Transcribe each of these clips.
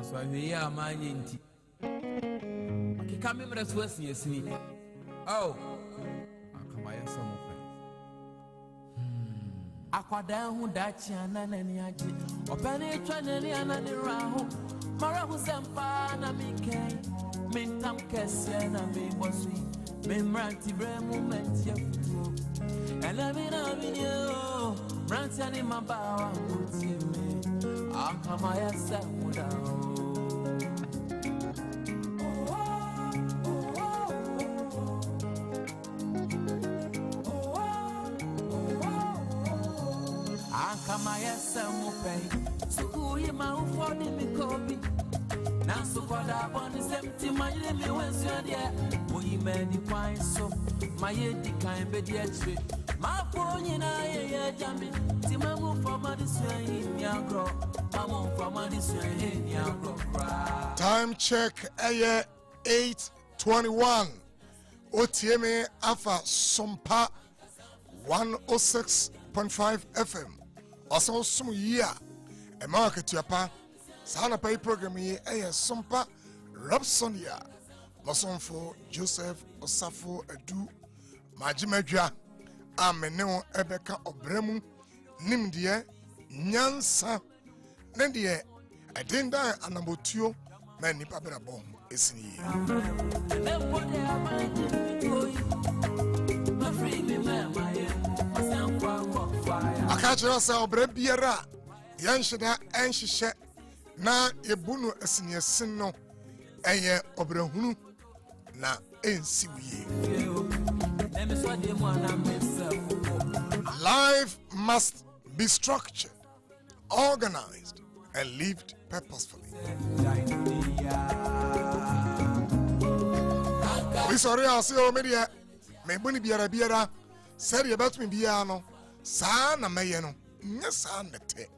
so we are my inti. Okay, come in with us, yes, me. Oh, come I some Aquada who Dachian and any aji, or Penny Tranny and any Raho, Mara who Sampa, Namike, Mintam Kessian and me was sweet, Mimranti Bremu meant you. And I mean, you, Rantan in my bow, I'll come I yourself down. Kama yesa mupe suku yima ufoni mikobi na sukoda boni semti mayile mi wensu ade oyime di kwan so maye di kan be di achi ma fo nyina ye jambi ti mamu foma di swan ni agro mamu foma di swan ni agro. Time check 8:21 OTM Alpha Sompa 106.5 FM. Also, some year a market to your pa. Sana pay program here a Sompa Rhapsody. Osafo Joseph Osafo Edu Majimedja Ameno Ebeka Obremu Nimdie Nyansa Nendie Adinda Anabotio Many Pabra Bomb is in here. I catch yourself, Brebiera, Yanshida, and Shisha, na Ebunu as in your sino, and ye Obrahunu, na NCWE. Life must be structured, organized, and lived purposefully. We sorry, I'll see you, media. May Bunny Biara, said about me, Biano. Sana mayeno nyasa nete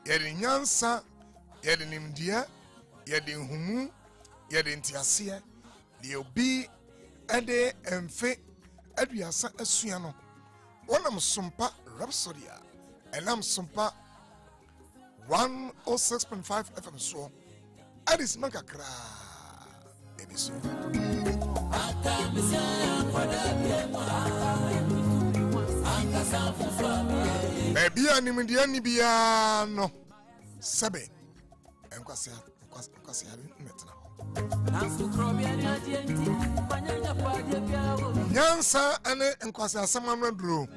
yedi nyansa yedi nimdia yedi humu yedi ntiasie de obi ede emfe aduasa asua no wonam Sompa Rhapsody enam Sompa 106.5 FM so adis makakra ebiso Baby, I'm the only piano. Sabe, and Quasia Nyansa and Quasia, someone drew.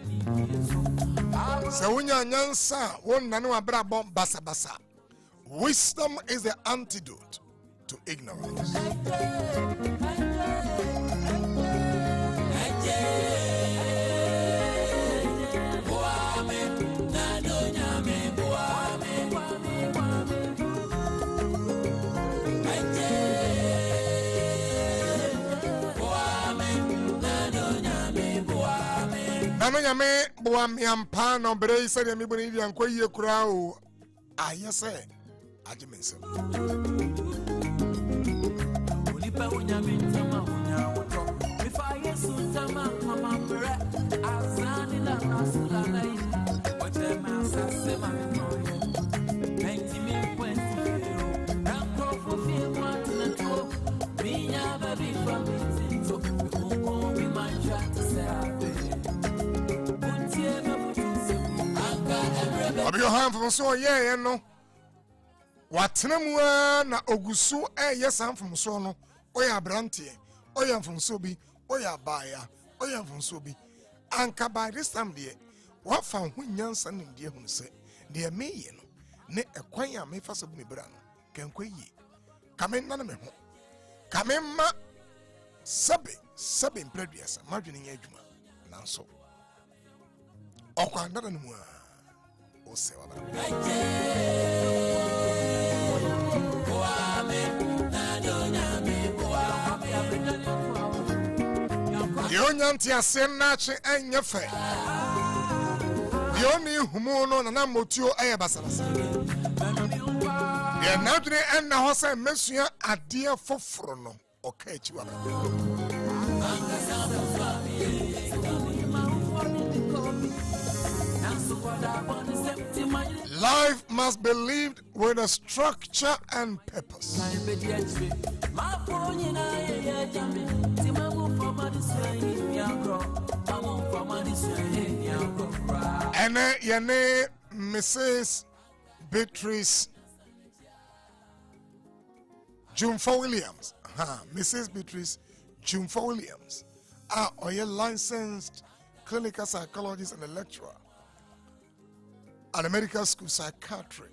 So when you're Nyansa, one Nanoa Brabon Bassa Bassa. Wisdom is the antidote to ignorance. Ano nyame boam yampa no bre se de mi boni dia nkoyie kura o ayese ajimense onipa onyame ntama onya woto mi fa yesu ntama mama bre azani la asula nai oche ma sase ma no 90.0 na Prof fi want na to minya baby from it so ko mi manja to say your hand from so yeah no watnamua na ogusu yes am from so no oya brantie oya from so bi oya baya oya from so bi anka by this time there what found when nyansa nim die hu se de me ye no ne ekwan ya me fasa bu me bra no kenkwayi kamen na me ho kamen ma sabe mpraduasa madwene nya adwuma nanso okwa ndada no mu Osewa Yonyanti asenache enyefe Yoni humuno na namotio eye basabasa Ye nadre enna hose mesuya adie foforo no okechi waka Life must be lived with a structure and purpose. And your name, Mrs. Beatrice Jumfa Williams. Mrs. Beatrice Jumfa Williams. Are you licensed clinical psychologist and a lecturer at the medical school psychiatry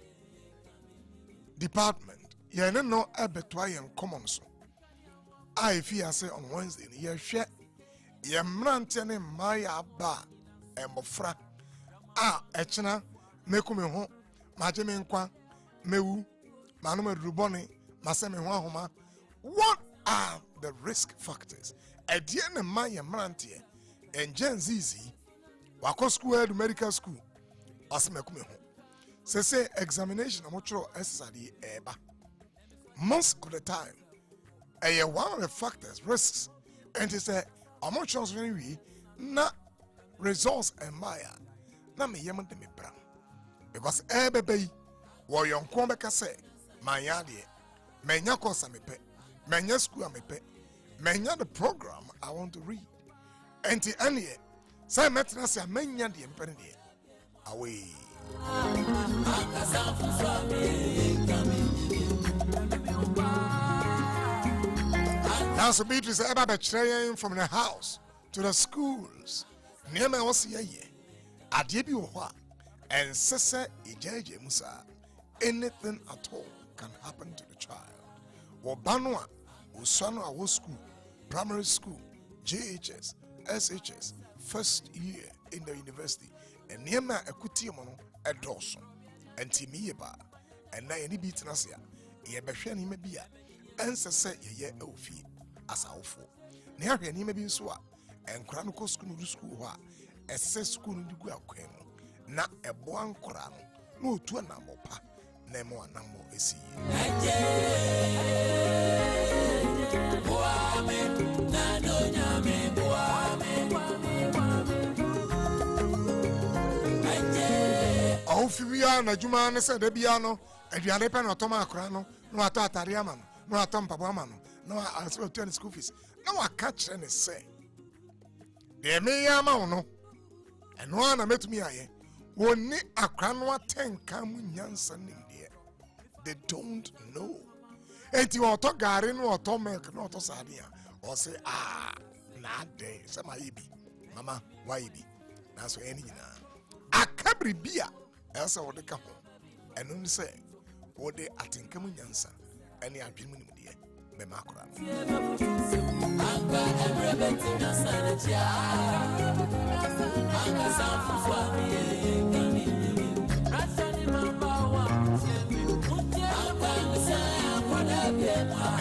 department? You know abetwa and common so. I fear say on Wednesday, you share your mrantene maya ba and mofra. Echina mekume ho majeme nkwa mewu manume ruboni maseme ho ahoma. What are the risk factors? Ediene maya mrantie and Gen Zizi wako school to medical school asemekume ho. Say examination amocho SSD eba. Most of the time, one of the factors, risks, and it's a amocho we na results and maya. Na me yema de me bram because bebe wo yonkon beka say manya de menya course mepe menya school mepe menya the program I want to read enti ane say metna say menya de mpene de away. Now so Beatrice eba be train from the house to the schools near me was ye Adebi Oha and Sese Ijeje Musa. Anything at all can happen to the child. Wabanwa, Usano Awo School, Primary School, JHS, SHS, first year in the university, and Niema Ekutimono Edoson, and Timieba, and Nayani Bitnasia, Yebashani Mebia, and Sese Ye Ofi, as Alfo. Near Yanime Swa, and Chronicle School. Ese school ndugu akwenu na eboan korano no otu na mopa na emo anamo esi na no nyame ofibia na juma ne se de bia no aduane pe na otoma akorano no ato atare ama no ato mpabo ama no aso to school fees na waka kire ne se de me ya ma no. And one I met me, I won't a cranwa 10 come Yansan in there. They don't know. And you are talk garin or tomek not sadia or say, not day, some ibi, Mama, why be? That's what any a cabri beer, else I would come home. And only say, what they at in coming Yansan, any agreement with you.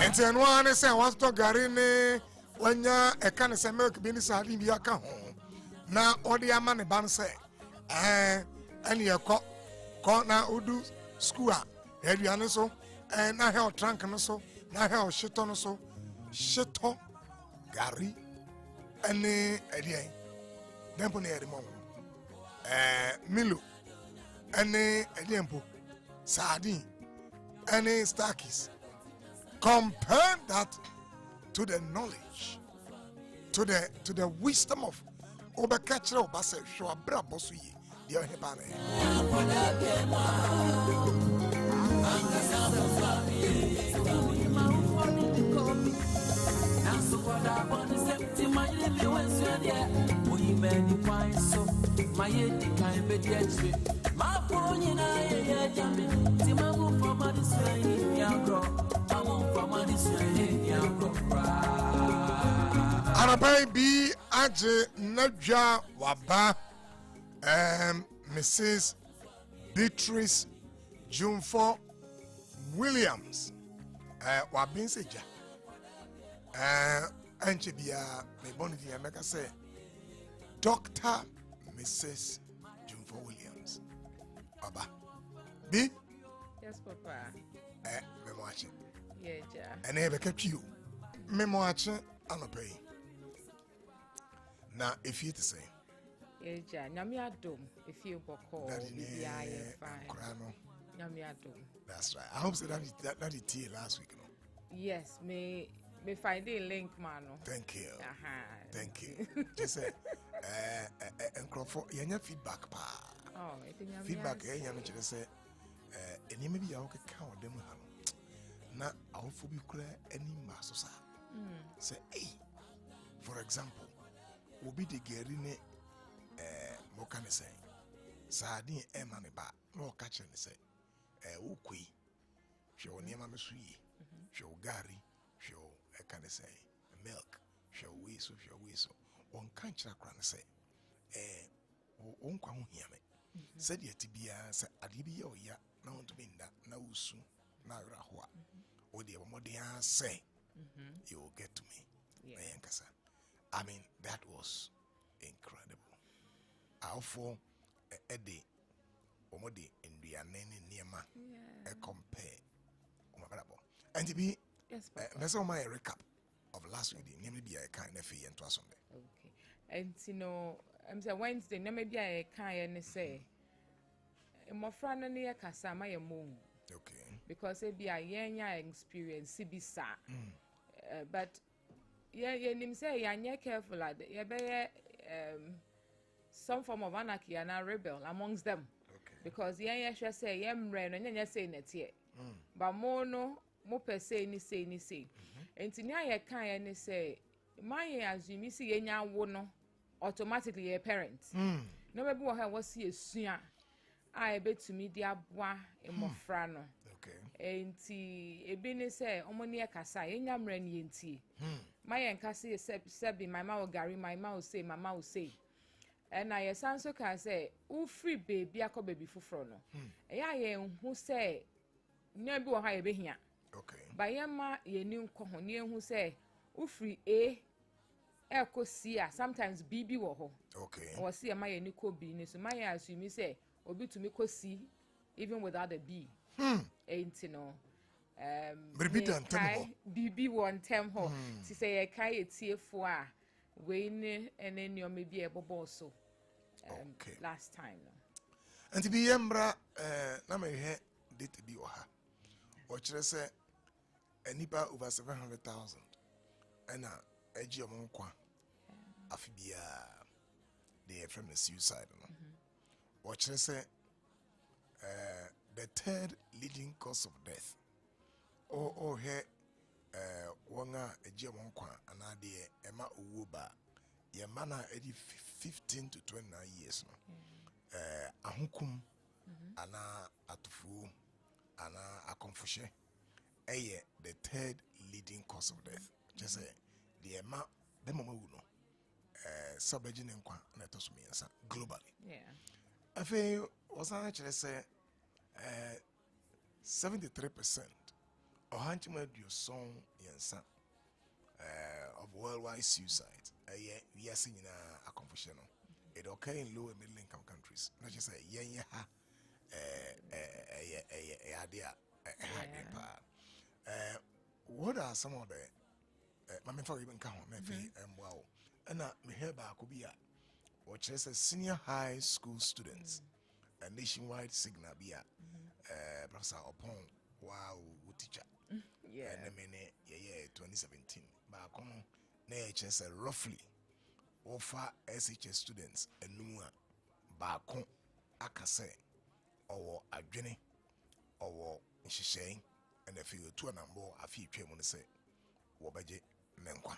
And then one is I want to garine when ya a can say milk beans are in your account. Now, all the money ban say, and your call now Udu school, Edianaso, and I have trunk and so. Na hell shit on so shit Gary and Eddie Dempone Edmond Milo and Ediempo Sardine and Starkies. Compare that to the knowledge, to the wisdom of Obakachra Obasa Shoa Brabosui, dear Hebane. Arabai B. Aje Naja Waba Mrs. Beatrice Jumfo Williams Wabin Seja Anchibia Mebonity America say Dr. Mrs. Jumfo Williams Baba B. Yes, Papa. Memoachi. Yeah, ja. And I kept you. Memoachi, I'm pay. Now, if you to say, Eja, nyame adom if you boko bibi aye fine. Nyame adom. That's right. I hope so that is tea last week, no? Yes, me find a link man. Thank you. Thank you. you. Just say and for your feedback pa. Oh, I think I'm feedback yanya just say any maybe ya okay count them na awfo bi kura any maso sa. Say hey, for example, obi de geri ne mo kan say sadin e ma ne ba no ka kire ne say ukui hwe oniema me so yi hwe gari hwe e kan say milk hwe we so on kan kira kra ne say on kwa ho hia me said yet bia say ade bi ya oya na won to be nda na usu na ra ho a o de mo de say you will get to me. I mean, that was incredible. How for a day, Omodi in the Nema, a compare. And to be, that's all my recap of last week, maybe I kind of fee and twas on there. Okay. And you know, I'm saying Wednesday, maybe I can't say, my friend and near Casama, moon. Okay. Because it be a young experience, Sibisa. But yeah, you say you're careful like that. You better some form of anarchy and a rebel amongst them. Okay. Because yeah, should say I'm rain and you're saying it here. But more no more per se ni say. And to now you can't say my as you miss ye nya wono automatically a parent. No maybe what was see a soon. I bet to me dear bois in Mofrano. Enti ebini say omoni akasa enyamra ni enti my enkase sebi my ma gari my ma say mama will say and I sanso can say u free baby akọ baby fufro no eya ye hu say nyabi wo ha ye behia okay ba ye ma ye ni nko ho ne hu say u free a ekosi a sometimes bb wo ho okay or see ma ye ni ko bi ni so my assume say obi to me ko see even without the b ain't no BB one time ho to say a kai TF4 we and then you may be able also last time and to be embra na me he date bi oha o kire say anipa over 700,000 and agi omon kwa afibia they from the suicide no o kire say the third leading cause of death or here wanga agi omon kwa anade ema owo ba ye mana edi 15 to 29 years no ahukum ana atufu ana akonfushe eye the third leading cause of death just say the ema be mama wu no sabaji ne nkwa na etoso miensa globally afi osan kire say 73% or hanchima du song yensa of worldwide suicide we are seeing a confusion it occur in low and middle income countries not just say ha what are some of the my for even count wow and me hear back could be or just a senior high school students a nationwide signal be Professor upon wow teacher and a minute 2017 back on NHS roughly offer SHS students and numua back on akase or adwene or nhyehyɛn and if you to a number a few twem on say wobaje menkwa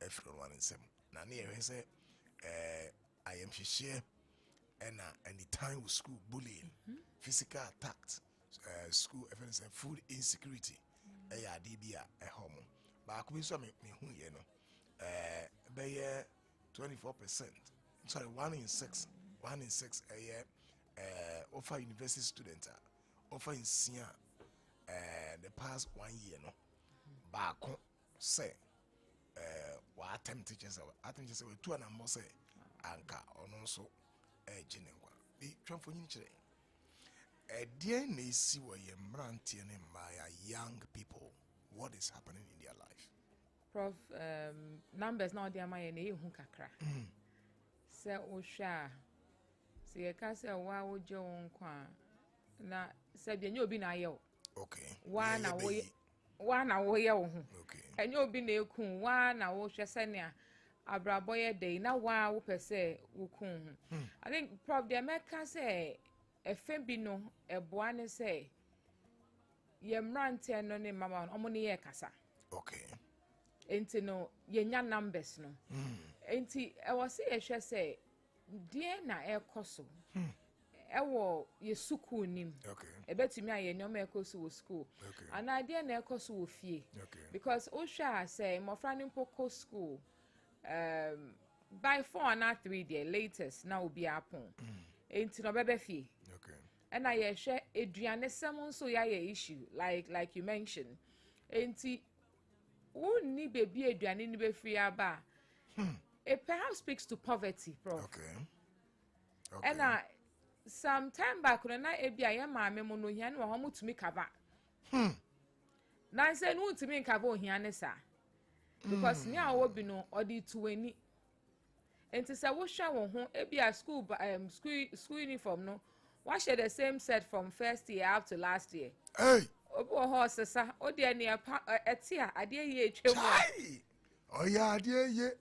everyone in sem na na ye say I am hyehyɛ and the time with school bullying physical attacks school offense and food insecurity DBA a home but I could be some me who you know by 24%. Sorry, 1 in 6 a year offer university students offer in senior the past 1 year no back say what attempt teachers I think just two and more say anka on also genewa be transfer in chile dear nasi where you branty and young people what is happening in their life Prof numbers now they are my kakra se osha se ye ka se wa wo je won kwa na se bi enye obi na ye o okay wa na wo ye wo ho okay enye obi na ekun wa na wo hwe se ne abrabo ye dey na wa wo pese wo kun ho I think Prof the America say efe bi no eboa ne say ye mrante no ne mama omo ne ye kasa okay enti no ye nya numbers no enti e wo se ye hwe say die na ekoso ewo ye suku nim okay ebetimi aye nyoma ekoso wo school okay ana die na ekoso wo fie okay because o hwa say mofra ne mpoko school by 4 na 3 the latest na obi apon enti no bebe fie okay and I share eduane sem so ya issue like you mentioned enti wonni baby eduane ni be free aba it perhaps speaks to poverty, Prof. okay okay And some time back when na ebia ye maame mo no hia ne wo mutumi cover na say no mutumi cover hia ne sa because ni awo bi no odi tuweni enti say wo hwa wo ho ebia school uniform no why share the same set from first year up to last year hey obo horse sa odi ani etia ade ye etwemu hey oh yeah ade ye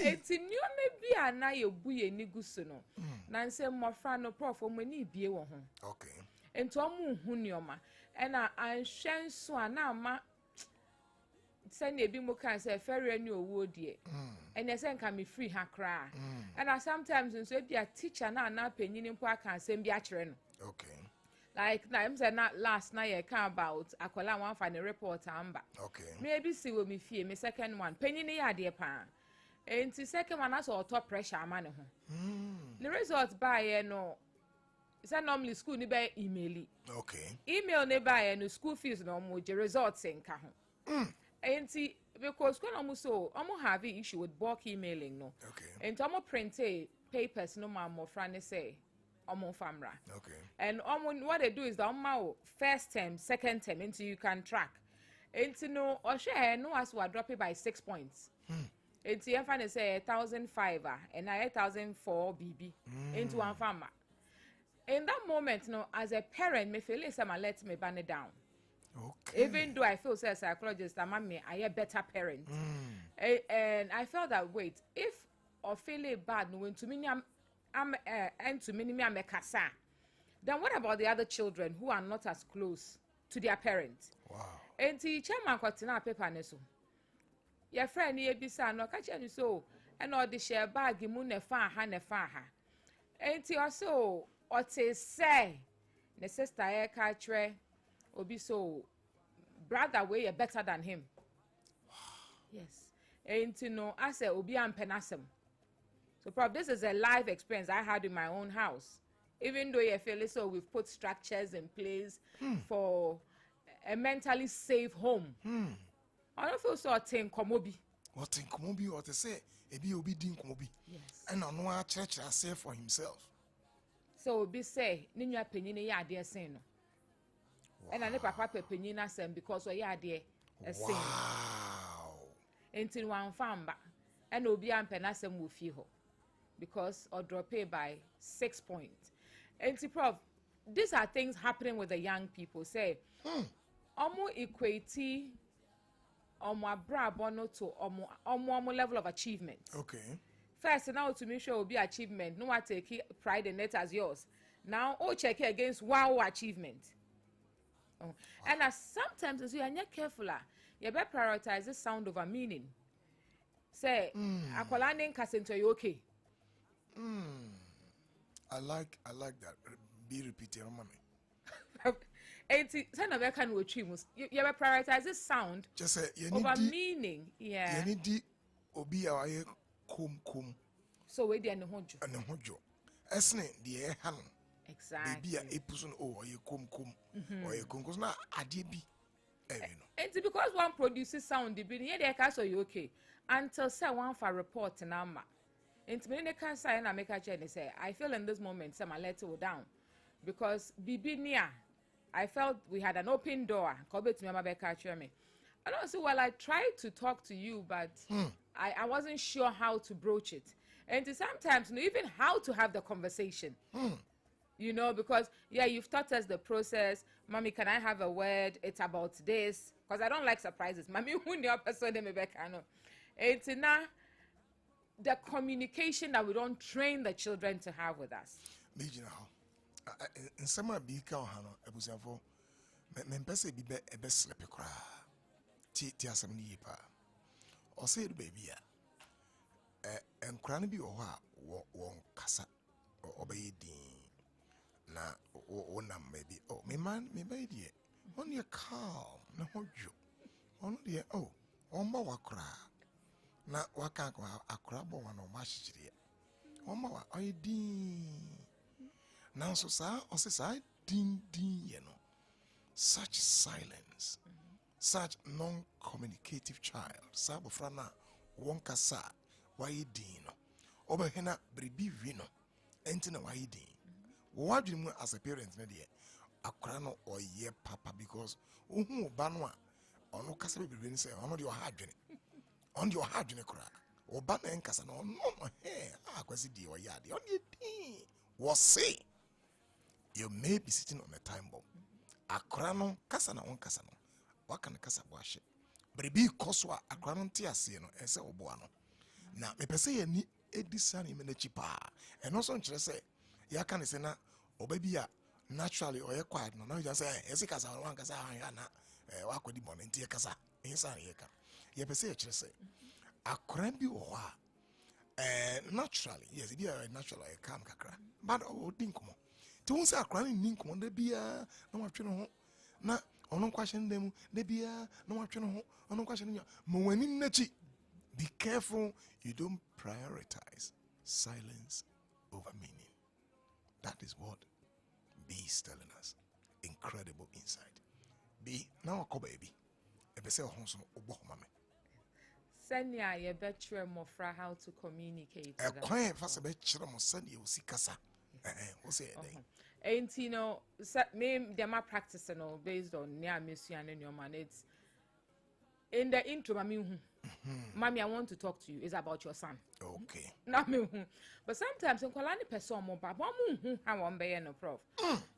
enti nyome bia na ye bu ye nigusu no na nse mmofra no Prof omani bie wo ho okay enti omu hu nioma ena anhwen so ana ama send ebi mo kan say ferry ani owo die ene say nka me free ha kra and sometimes nso bia teacher na panyini mpo aka asem bi a kire no okay like na am say na last na ye kan about akola wan fa ne report amba okay maybe see we me fie me second one panyini ya de pa enti second one as auto pressure ama ne ho the result by no say normally school ni be okay email ne by no school fees no mo je results nka ho enti because when almost so almost have an issue with bulk emailing no okay and almost print papers no more friend say almost famra okay and what they do is the almost first term second term until you can track and no or share no as we drop it by 6 points it's you find say 1,005 and 1,004 bb into one farmer in that moment no as a parent me feel like someone let me ban it down. okay Even though I feel say psychologist I'm a better parent and I felt that wait if or feel it bad no when to me I'm and to me I'm a kasa then what about the other children who are not as close to their parents wow and the chairman kwatina paper ne so your friend ye bisa no catch you so and all the share bag mu ne fa ha and ti also or te say ne sister e ka tre obi so brother way better than him yes and you know I say obi ampenasem so Prof this is a live experience I had in my own house even though you feel so we've put structures in place for a mentally safe home I don't feel so thing komobi what in komobi or to say ebi obi din komobi yes and on one church say for himself so obi say ni nwa panyini ya ade sen no and ane papa pepenyin asem because we ya ade sen wow until one famba and obi ampenasem wo fi ho because or drop it by 6 points and Prof these are things happening with the young people say omo equate omo abrabo no to omo level of achievement okay first now to make sure will be achievement no what take pride in it as yours now oh check it against wow achievement and sometimes as you are not careful you better prioritize the sound over meaning say akwala nin kasento you okay I like that be repeated mommy Enti say na can we trimus you better prioritize the sound just say you over need meaning yeah you need obi aye kum so we dey ne hojo and hojo esne de e ha no exactly baby a epuso no oh aye kum or aye kum na ade bi you know and because one produces sound the be dey ka so you okay until say one for report na ma and me dey can say na make a journey say I feel in this moment say my let it down because bibi near I felt we had an open door. Kobe to me, and also, well, I tried to talk to you, but I wasn't sure how to broach it. And sometimes, even how to have the conversation. Because, yeah, you've taught us the process. Mommy, can I have a word? It's about this. Because I don't like surprises. Mommy, who knew person it's now the communication that we don't train the children to have with us. In some of the Hano, I was for Mempese be a best sleepy cry. Tia some yeepa. Or say the baby, and cranny be or won't casa or obey na ona maybe me man me baby only a calm na hojo ono de omba wakra na waka akra bo wana o mashire omba wa din na so sa o se sa din such silence, such non-communicative child sabofra na wonka sa why din no obehena bribi wi no enti na why din. What do you as a parent? Akra no oye papa because ba no a ono kasa be be say ono de your hard kra oba na nkasa no no akwasi di oyade on ye din was say you may be sitting on a time bomb akra no kasa na on kasa no waka na kasa bo ahye brebi koswa akra no nte ase no ese obo ano na me pese ye ni edisa ni me na chipa eno so nkyere say ya can say na obabia naturally or you quiet no just say esikasa one kasa na wakodi bonenti e kasa insa ye ka ye pese e kire say akora bi wo naturally yes be naturally e calm kakra but odin komo ti won say akora ni nkomo da bia na watwe no ho na ono kwahye ndem da bia na watwe no ho ono kwahye no ma wani nachi. Be careful you don't prioritize silence over meaning. That is what B is telling us. Incredible insight. B, now a baby. If I say, Send ya ye better mofra how to communicate. A quiet fast a better send you see casa. What's it? Ain't me them are practicing based on near mission and your man. It's in the intro, Mommy, I want to talk to you. It's about your son. Okay. Not me. But sometimes in Kolani person more baba how one be no prof.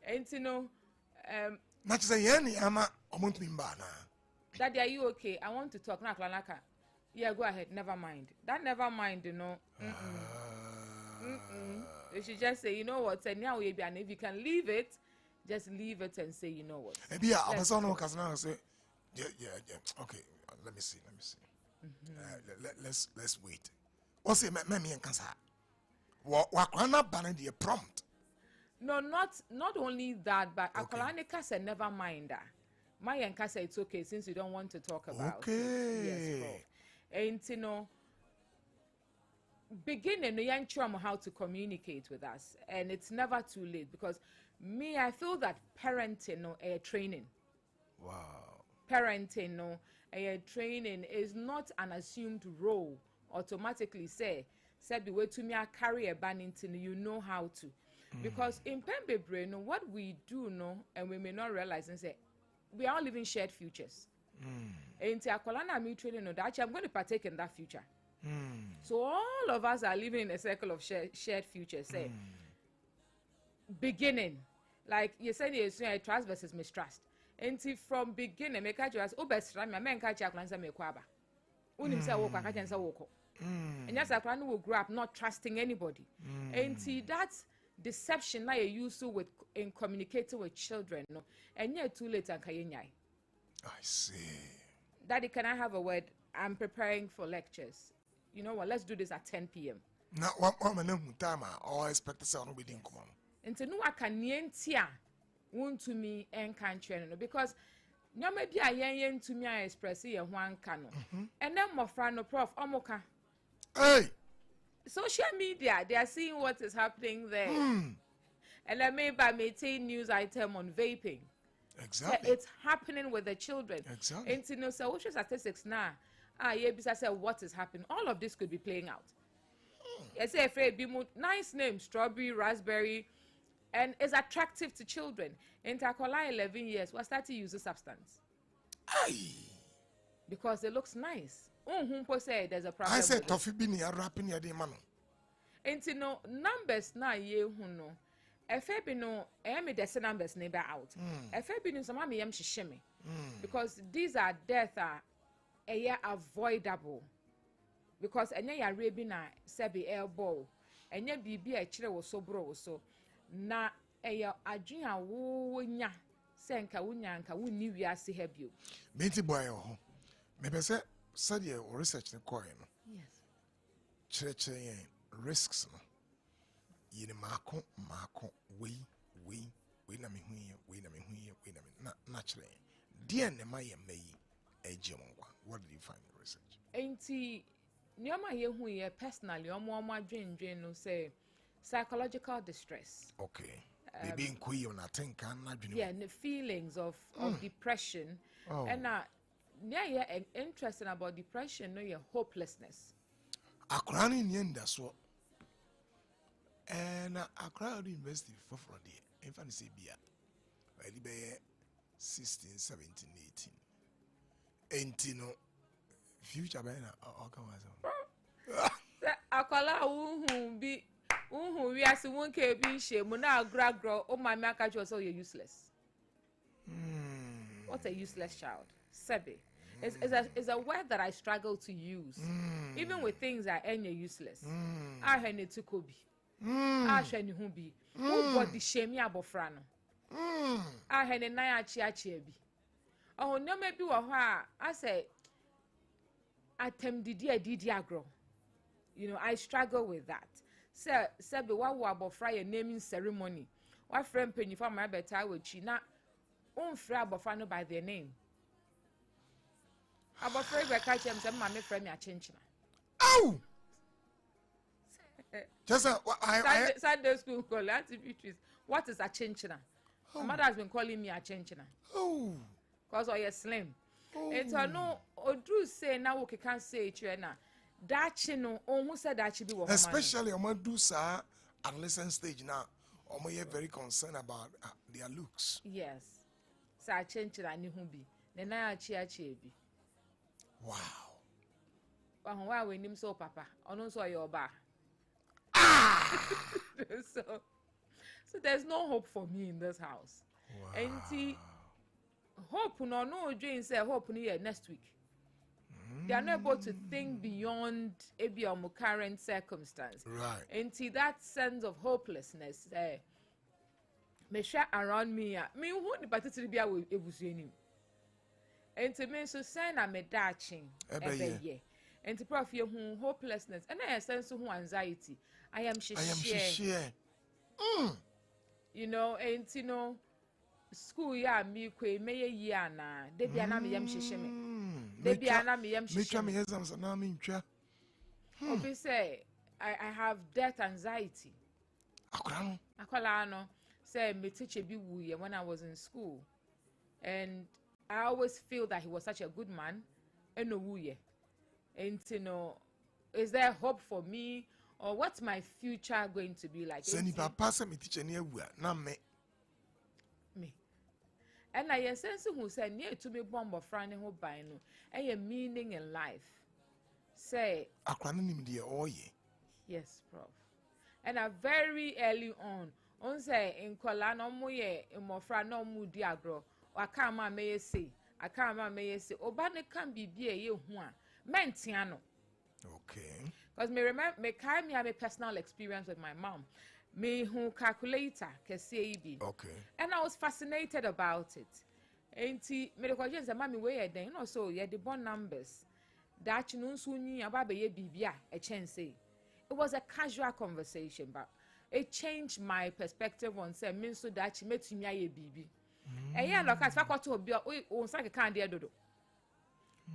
And not to say any ama omuntmimba na. Daddy, are you okay? I want to talk na Klanaka. Yeah, go ahead. Never mind. That never mind, You should just say, you know what? Say now we be and if you can leave it, just leave it and say, you know what. Maybe a person no can say, yeah. Okay, let me see. Let's wait. What's it? Me and cancer. What ban the prompt? No, not only that, but Akalanika said never mind that. My and said it's okay since you don't want to talk about. Okay. Yes, Prof. And beginning the young children how to communicate with us, and it's never too late because I feel that parenting training. Wow. Parenting training is not an assumed role. Automatically say the way to me I carry a ban into you know how to, because in Pembe brain what we do and we may not realize and say we are all living shared futures. Into Akolana me training that actually I'm going to partake in that future. So all of us are living in a circle of shared futures. Say beginning, like you said, trust versus mistrust. And from beginning, make a choice. Best time, men catch a glance at me quaba. Unim say walk, I can say walk. And yes, a plan will grow up not trusting anybody. And that deception I use to with in communicating with children, and yet too late and kayanyai. I see. Daddy, can I have a word? I'm preparing for lectures. You know what? Let's do this at 10 p.m. Now, what time I expect to say on within come on. And to know I can yentia. Want to me and country because no maybe I yen to me I express here one cano and then my friend Prof Omoka. Hey, social media they are seeing what is happening there, and I may news item on vaping. Exactly, so it's happening with the children. Exactly, and social statistics now. I said what is happening. All of this could be playing out. I say afraid be nice name strawberry, raspberry. And is attractive to children. In Takola 11 years, we started to use a substance. Aye. because it looks nice. Who say there's a problem? I said toffee bini a rapping ya de mano. And no numbers na ye who no. Efe bi no me the numbers neighbor out. Efe bi no some me yam shisheme. Because these are death are avoidable. Because enye ya rebi na sebi elbow. Enye bibi a chire wo so bro so. Na adwin a wo nya senka wo nya nka wo ni wiase ha bio. Menti boy ho. Me pese study research ne koy no. Yes. Chire risks no. Yene mako we na me hu na chire. Dear ne ma ye meyi ejemwa. What did you find in research? Enti nyoma ye hu ye personally omo adwen no say psychological distress. Okay. Maybe in Koyi on a think yeah, the feelings of depression. And yeah, interesting about depression, no, your hopelessness. Accra in the end, that's what. And Accra University for the infant say beer. Well, be 16, 17, 18. Ain't you know future banner or come as Akola who be we are so one can be shame when I grow. Oh, my market was so you're useless. What a useless child. Sebi. It's a word that I struggle to use. Even with things that are useless. I had it to Kobe. I shall who be. Who body shame ya bofrano? I had a naya. Oh, no, maybe I say, I tempted dear grow. You know, I struggle with that. Sir, Sebi, what about Friday naming ceremony? What friend penny for my better with China? Free Abofrano by their name. About Friday, I catch him some mammy friend me a change. Oh! Just Sunday school call Beatrice. What is a change? My mother has been calling me a change. Oh! Because I slim. It's a no, or do say now, we can't say it, you know. That chino almost said that she be especially on my do sir adolescent stage now. Or you very concerned about their looks. Yes. So I change it and you be. Then I chia be. Wow. But why we name so papa? Or no so your bar. So there's no hope for me in this house. Wow. And hope no dream say hope near next week. They are not able to think beyond your current circumstance. Right. And see that sense of hopelessness. Me share around me. Me who the particular be a ebusueni. And to me so sign a medaching every year. And to Prof you hopelessness and I sense of anxiety. I am share. You know, and you know, school ya me kwe me year na. They be anam yam shisheme. Baby, Obi say I have death anxiety. Akwala say me teacher be wuye when I was in school, and I always feel that he was such a good man. And no wuye, and you know, is there hope for me or what's my future going to be like? Send papa say me teacher near na me. And I sense who said near to me bomb of frowning who by no a meaning in life. Say acronym dear oh ye. Yes, Prof. And a very early on say in Colano Moye in Mofra no mood diagro, or Kama may say, I can't may say, Obana can be a you one. Mentiano. Okay. Because me remember me kind me have a personal experience with my mom. Me who calculator can say be. Okay. And I was fascinated about it. And medical agents and mommy way then, you know, so yeah, the born numbers. That you know soon about ye bibia a chance. It was a casual conversation, but it changed my perspective on say means so that she met me a baby. And yeah, look, as I got to be on like a candy dodo.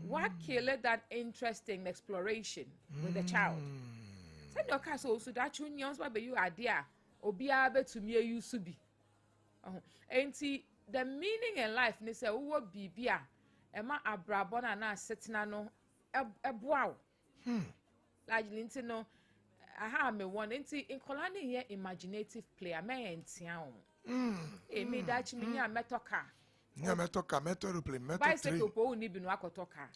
What killed that interesting exploration with the child? Send your castle so that you know what you are there or be able to me used to be. And see the meaning in life, they say, oh, be beer, and my abrabona na sitting no a wow. Like Linton, no, I have me one in Colani here, imaginative player, may and town. A me that you mean a metoka, nya meto ka meto aeroplane meto bicycle train po ni bi no akoto car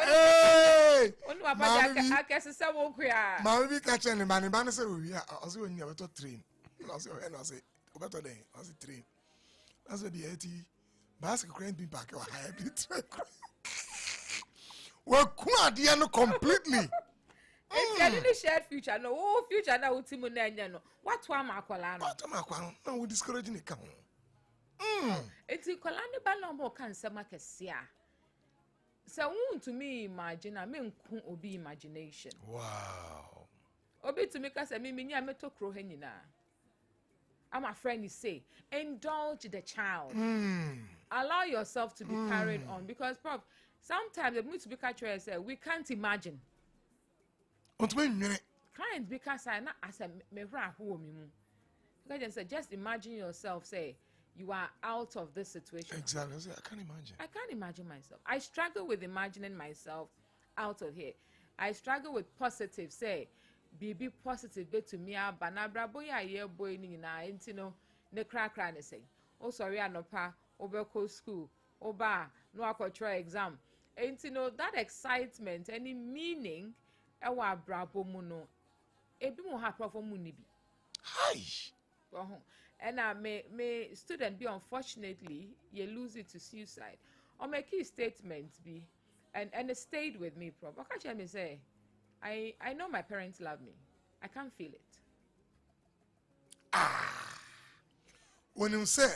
hey onu papa ja akese se wo kwa ma bi ka chen ni ba ne se owi a osi oni meto train na se o na se obeto den osi train na se bi eti bicycle crane bi back wa high bi train we ku ade no completely it's a really shared future no oh future na utimu na enya no what wa makola no what am akwa na we discourage ni ka ho eti kola ni ba no mo kan se makese a se won to me imagine me nku obi imagination wow obi to me ka se me nya meto kro ha nyina I'm a friend you say indulge the child allow yourself to be carried on because Prof sometimes it to be catcher say we can't imagine clients because I not as a me who me mu because say just imagine yourself say you are out of this situation. Exactly. I can't imagine myself. I struggle with imagining myself out of here. I struggle with positive say be positive be to me but na brabo ya ye boy ni na enti no ne kra ne say oh sorry anopa obeko school oba no akotro exam enti no that excitement any meaning ewa brabo mu no ebi mo ha Prof mu ni bi hi and me student be unfortunately you lose it to suicide or my key statement be and it stayed with me Prof what can me say I know my parents love me I can't feel it when you say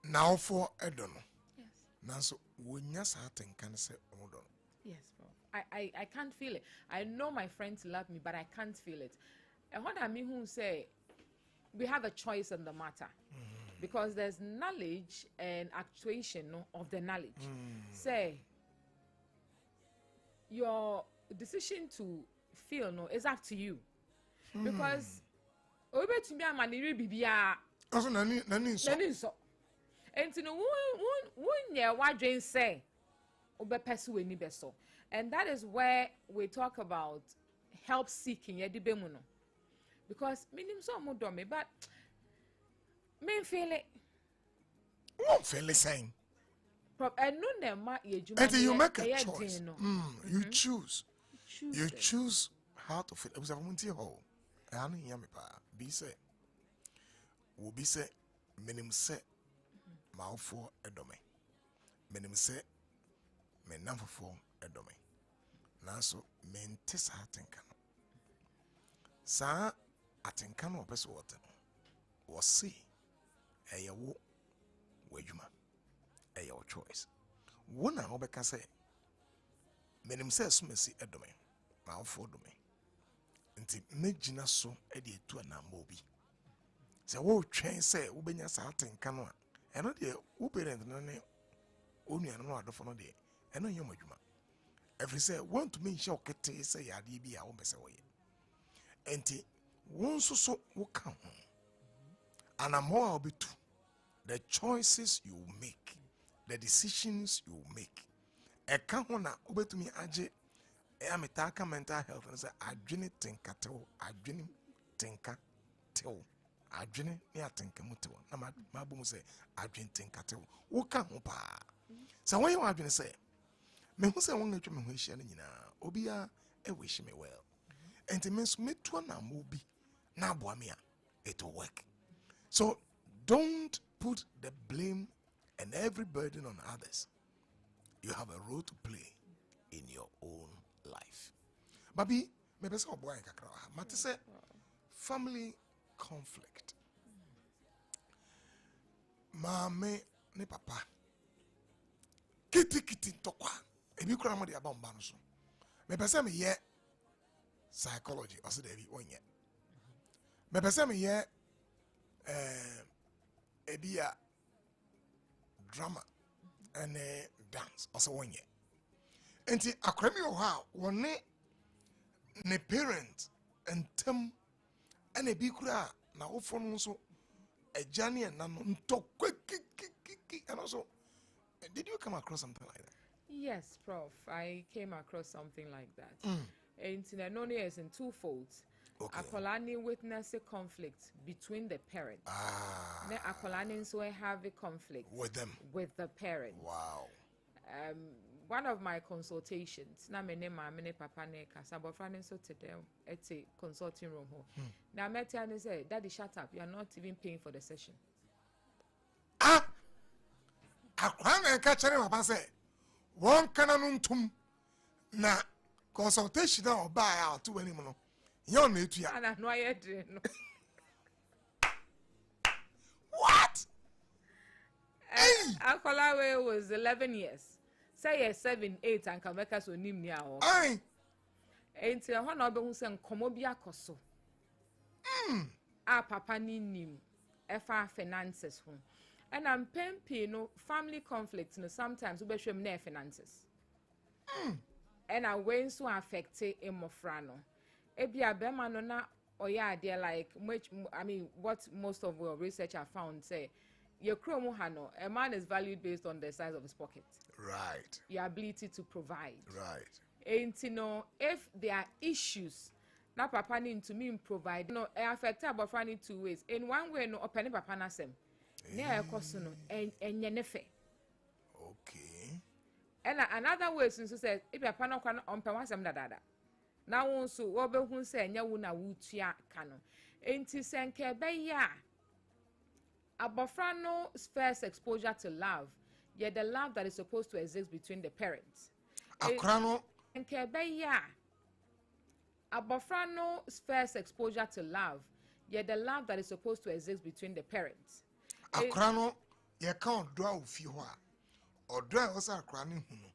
now for edono yes nanso wonya sa can say odono yes Prof I can't feel it I know my friends love me but I can't feel it and what I mean who say we have a choice in the matter because there's knowledge and actuation of the knowledge say your decision to feel no is up to you because obe to me amaniri bibia also nani so enti no won wadwen say obe pese we ni beso and that is where we talk about help seeking yedibe mu no because minim so mo do me but me feel it won't feel the same and no nema ye juma until you make a choice you choose how to feel. It was a munti ho. Anu yami pa. Be say. Will be say. Menim say. Maufo edome. Menim say. Menamfo edome. Nanso mentesa atenkano. Sa atenkano opeso wote. Wasi. Eyewo. Wejuma. Eyewo choice. Wona obeka say. Menim say sumesi edome. Maufo dome. Nti mejina so e de etu anamba obi. Se wo twen se wo benya sa atenka no a eno de wo parent no ne onu no adofo no de eno yem adwuma. Every say want to me sure kete say ya de bi a wo bese wo ye. Nti won so wo ka ho. Anamo obitu. The choices you make, the decisions you make. E ka ho na obetumi age ametaka mental health and say adwene tinkatew adwene tinka tew adwene ne atinka mutew na mabu mu say adwene tinkatew wo ka ho pa say when you adwene say me hu say won atwa me ho hia na nyina obi a e wish me well and me so metu na mobi na aboa me a it will work. So don't put the blame and every burden on others. You have a role to play in your own life. Babi, maybe say oboy kakra. Mate say family conflict. Mame ne papa. Kiti tokwa. Ebi kura mo de aba mba no so. Maybe say me ye psychology or say debi onye. Maybe say me ye ebi a drama and dance or so onye. Enti akrami o ha woni ne parent entem ene bi kura na ofo no so ejane na no ntokwa and also did you come across something like that? Yes, Prof. I came across something like that. And in only as in two folds. Okay. Akolani witness a conflict between the parents. Ne akolani so have a conflict with them. With the parents. Wow. One of my consultations, na me ne mama ne papa ne kasa bofra so today at a consulting room ho. Now met and say, Daddy, shut up. You are not even paying for the session. Akwana catcher papa say, one cananum na consultation or buy out to any mono. You're need to And I know I didn't. What? Akolawe was 11 years. Say 7, 8 and come back as on him now. Aye. Ain't a one of them saying, Comobia Coso. Papa nim FR finances home. And I'm paying no family conflicts, no sometimes we show their finances. And I went so affected in Mofrano. Ebia Bema no na oya dear like much what most of our research have found say your chromo hano, a man is valued based on the size of his pocket. Right. Your ability to provide. Right. And you know, if there are issues, na papa need to me provide. No, it affects about in 2 ways. In one way, no, open papa na sem. Ne ekoso no and yenefe. Okay. And another way since say if papa no kwa on papa sem dada. Na won so wo be hu say nya wo na wutua ka no. Enti senke be ya. Abofra no first exposure to love. Yeah, the love that is supposed to exist between the parents. Akrano Senke be ya. Abofra no first exposure to love. Yeah, the love that is supposed to exist between the parents. Akrano ye kan do a ofi ho a. Odo a osa akrano hu no.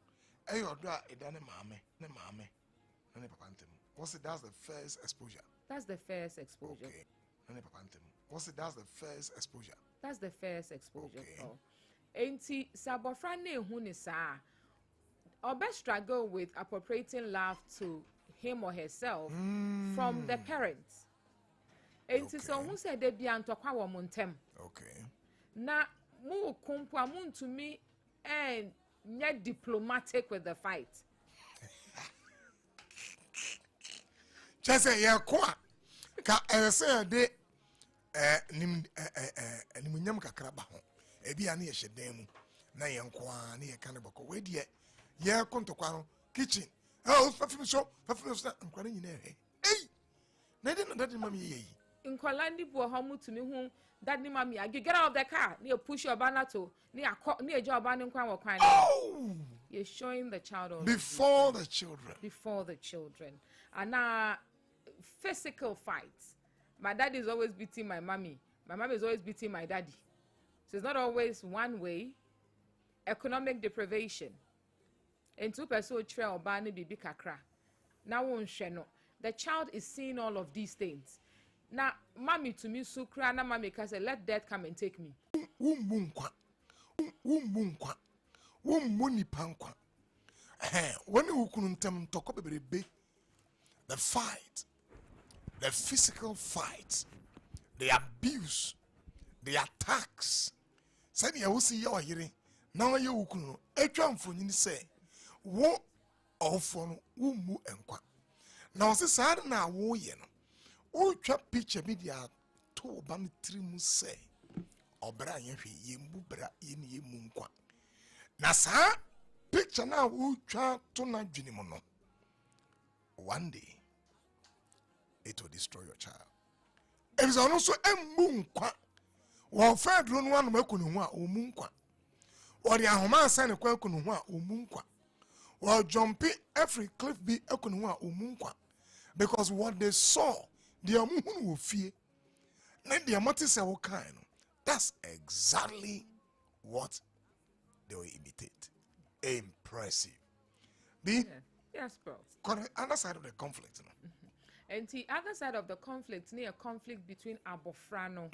Ey odo a eda ne maame, ne papa ntem. What's it? That's the first exposure. That's the first exposure. Okay. Ne papa ntem. What's it? That's the first exposure. That's the first exposure. Okay. Enti sabofra ne hu ni sa. Obe struggle with appropriating love to him or herself from the parents. Enti so who said they be antokwa wo montem. Okay. Na mu kumpa mu to me and net diplomatic with the fight. Just say ya kwa ka say de nimunyam kakra ba ho ebi ane ye hyedan mu na ye nkoa na ye kan bako we de ye kontokwa no kitchen fafim so nkware nyina he na de no mami ye yi Nkwalandi bo ho mutumi hu that ni mami you get out of the car ni push your banner to ni e job ban nkwan wo kwan. You're showing the child all before the children. And physical fights. My dad is always beating my mommy. My mom is always beating my daddy. So it's not always one way. Economic deprivation. And 2 person trail bani bibi kakra. Now no. The child is seeing all of these things. Now, mommy to me sukra na mommy can say, let death come and take me. Muni pankwa. When you couldn't talk about the fight, the physical fight, the abuse, the attacks. Said you will see your hearing. Now you couldn't a jump for you say, wo ofon umu enkwa. Now, this sad now, wo yen. O trap picture media to ban trimu say, or bra ye mubra in ye munkwa. Na sa picture now who try to na junimono. One day it will destroy your child. It is also a munkwa. Wa fa drone one makunu ho a omunkwa. Wa de ahoma san kwa kunu ho a omunkwa. Wa jumping every cliff be ekunu ho a omunkwa. Because what they saw, the amuhunu wo fie. Na the amati se wo kan no. That's exactly what they will imitate. Impressive. Yes, bro. Other side of the conflict. And the other side of the conflict, near conflict between abofrano,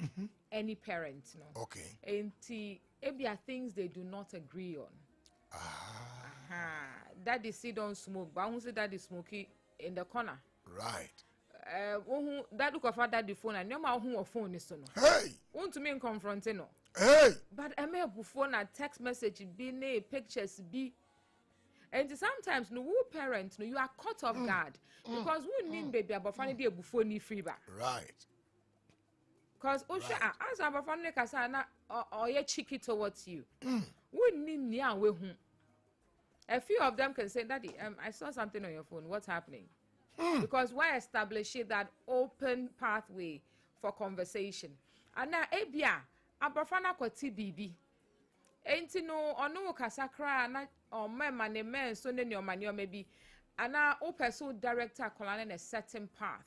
any parent. No? Okay. And the are things they do not agree on. Daddy sit on smoke, but I won't say daddy smoky in the corner. Right. That look of daddy phone and no matter who phone is no. Hey! Want to mean confronting no. Hey! But I may have phone a text message be ne pictures be And sometimes no who parent no you are caught off guard because who need baby abofane dey bufo ni free ba. Right. Because as abofane kasa na or ye cheeky towards you. Who need ni an we hu. A few of them can say, Daddy, I saw something on your phone. What's happening? Because we're establishing that open pathway for conversation. And now, ebia, abafana kwati bibi. Enti no, onu kasakra na or men so ne your money or maybe. And now, open director calling a certain path.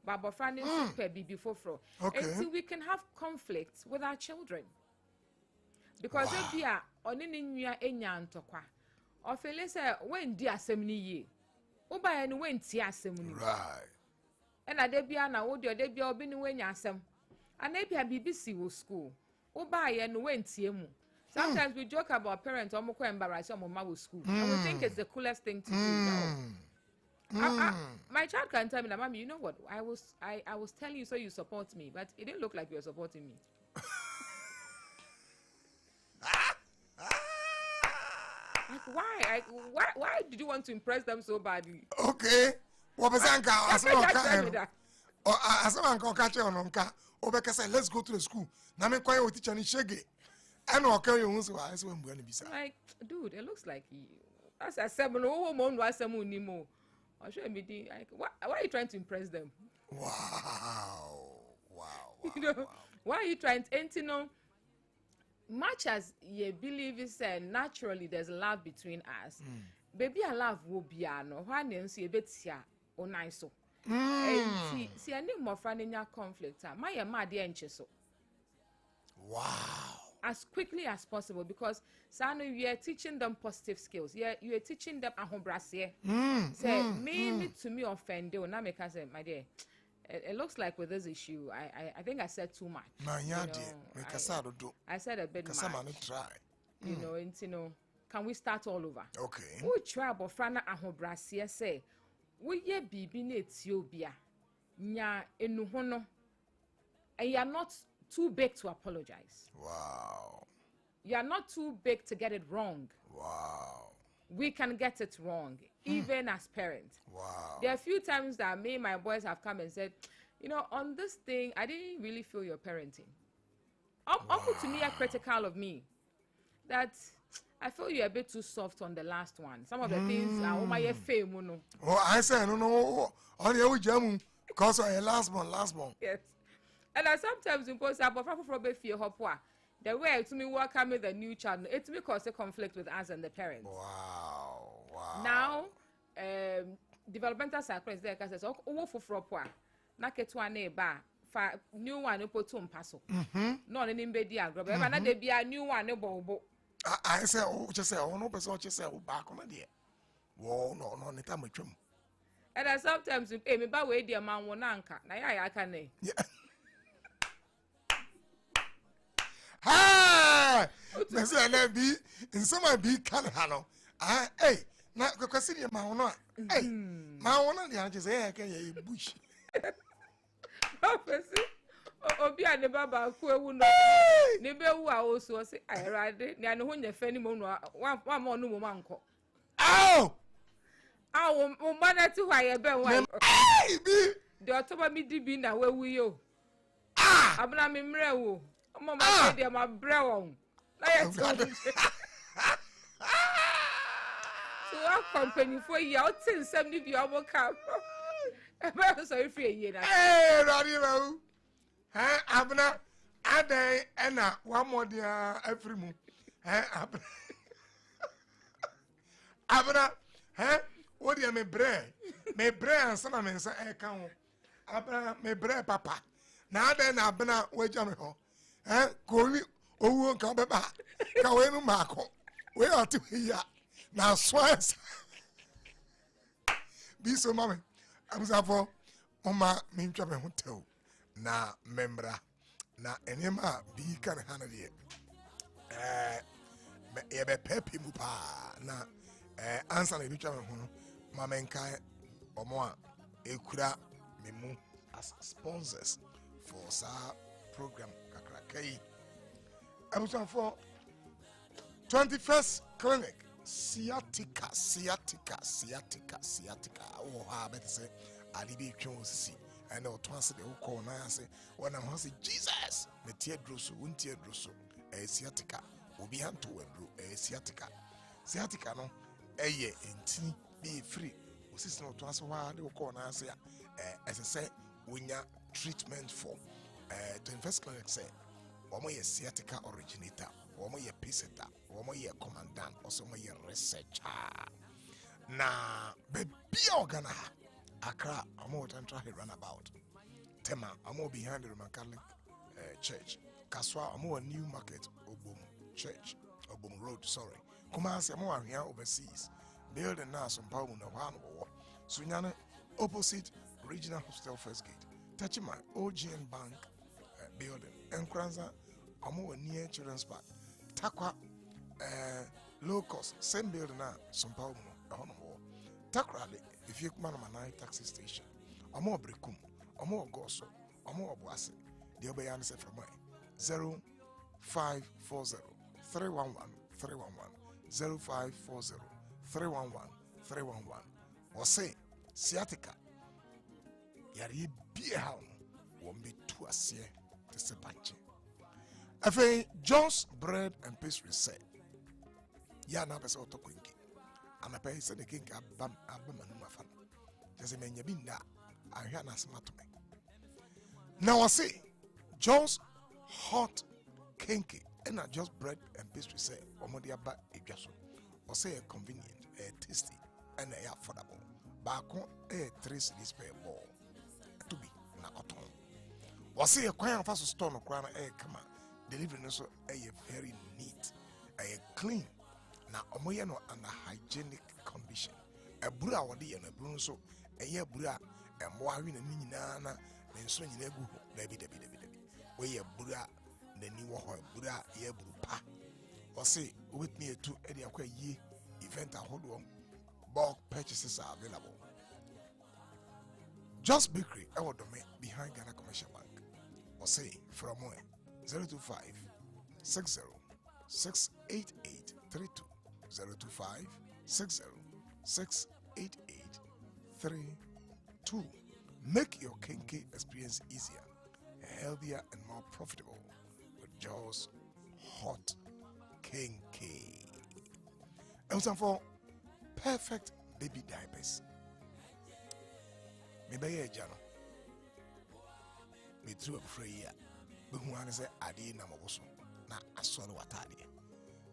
But abafana super bibi fofro. Okay. Enti we can have conflicts with our children. Because ebia, onini nwa enya ntokwa. Or feel say when di asem ni ye. Oba ya ni when ti asem ni. Right. And a debia na wo de debia obi ni when asem. And ebia BBC wo school. Oba ya ni when ti emu. Sometimes we joke about parents almost embarrassed your mama with school. And we think it's the coolest thing to do. No. My child can tell me that, Mommy, you know what? I was telling you so you support me, but it didn't look like you were supporting me. Like, why did you want to impress them so badly? Okay. What was that? Let's go to the school. Now me quiet with teacher ni shege. I know okay you want to I say when we be like, dude, it looks like you. As I said, no one was some anymore. I'll show me like why are you trying to impress them? Wow. You know, why are you trying to know? Much as you believe is naturally there's love between us, baby, I love will be no. Why didn't see a bit here or nice so? And see, I need more friend in your conflict. My mad anxious so. Wow. As quickly as possible because Sanu, you are teaching them positive skills. You are teaching them a hombrassier. Say, me to me offend you. Now make us say, my dear. It looks like with this issue, I think I said too much. I said a bit much. You know, and you know, can we start all over? Okay. We try but frana ahobrasia say, we ye bibi ne Ethiopia. Nya enuhono. And you are not too big to apologize. Wow. You are not too big to get it wrong. Wow. We can get it wrong, even as parents. Wow. There are a few times that me and my boys have come and said, you know, on this thing, I didn't really feel your parenting. Uncle to me are critical of me. That I feel you're a bit too soft on the last one. Some of the things are oh my fame, no. Oh, I said no. On your jamu because I last one. Yes. And I sometimes impose about fear hopwa. The way to me welcome with the new child, it may cause a conflict with us and the parents. Wow. Now, developmental psychology there says, "Oh, for proper, na ketwa ne ba fa new one no potum paso." No, any bedi agro, but na de be a new one no bobo. I say, oh, just say, oh no, person just say, oh back on there. Whoa, no, ne time with him. And I sometimes me ba we dear man won anka na ya can ne. Ah, me say na be in some be can hano. Ah, hey. Na kwasi dia ma wono a eh ma wono dia je say can ye bush ofesi obi ane baba ku ewu no ne be wu a o so say ayrade ne ane ho nya fani mo no wa ma no mo manko aw mo mana ti hwa ye be wa eh bi de otoba mi di bi na wewu yo abna mi mre wo mo ma say dia ma bre won na ye to our company for you out in 70 people come. I'm sorry for you. Hey, Radio. Huh? Abna, Ade, Anna, one more dear every moon. Huh? Abna, huh? What do you mean, bread? Me bread and some of them say, come. Abna, me bread, papa. Now then, Abna, where you go? Huh? Go, oh, come back. Kawenu Marco. Where are you here? Now swans be so mommy. I'm Osafo Oma mincha me hotel na membra na enema bi kan hanade me ebe pepi mu pa na answer na mincha me ho ma menka omo a ekura me mu as sponsors for sa program kakrakai. I'm Osafo 21st clinic sciatica. Oh, I better say, I be see. I know twice the whole corner. I say, when I say Jesus, the tear drusso, won't tear drusso, a sciatica, will be hand to a sciatica. Sciatica, no, a year and tea be free. Sister, no twice a while, the whole corner. I say, as I say, when your treatment for to invest clinic say, or my sciatica originator, or my peseta, or my commandant, or some my researcher. Na baby organa. Accra, I'm more than trying to run about. Tema, I'm more behind the Roman Catholic Church. Kaswa, I'm more New Market, Obum Church, Obum Road, sorry. Kumasi, I'm more here overseas. Building now some power in the one war. Sunyana, opposite Regional Hospital First Gate. Touching my OGN Bank building. Enkranza, I'm more near Children's Park. Takwa, low cost, same building now, some power in the war. Takrali. If you come on my taxi station, I'm more Brekum, I'm more Gosso, I'm more Boise. The other answer from mine 0540 311 311 0540 311 311. Or say, sciatica. Yari be a hound, won't be too as here to say punch. If John's bread and pastry said, Yana Pesa Otoquinki. I'm a person the king abam fan. There's a man yabinda. I hear Nasmatome. Now I say, John's hot kinky and not just bread and pastry say, or modiaba a jasso, or say a convenient, a tasty, and a affordable. Bacon a 3 cities per ball. To be na autumn. Or say a quiet fast stone or crown a come delivering us a very neat, a clean. Na omoye no under hygienic condition. A bura wadi and a brunso, a ye bura, and moawi na nyina na nso nyina gu ho dabi. We ye bura the new ho bura ye burupa. Or say with me to any akwa ye event a hold on. Bulk purchases are available. Just Bakery, our domain behind Ghana Commercial Bank. Or say from more 025 60 688 32 025 60 688 32. Make your kinky experience easier, healthier, and more profitable with Jaws Hot Kinky. And for perfect baby diapers. Maybe a jano. Me through a free but who want to say Adi Namaboso. Na aswalo watadi.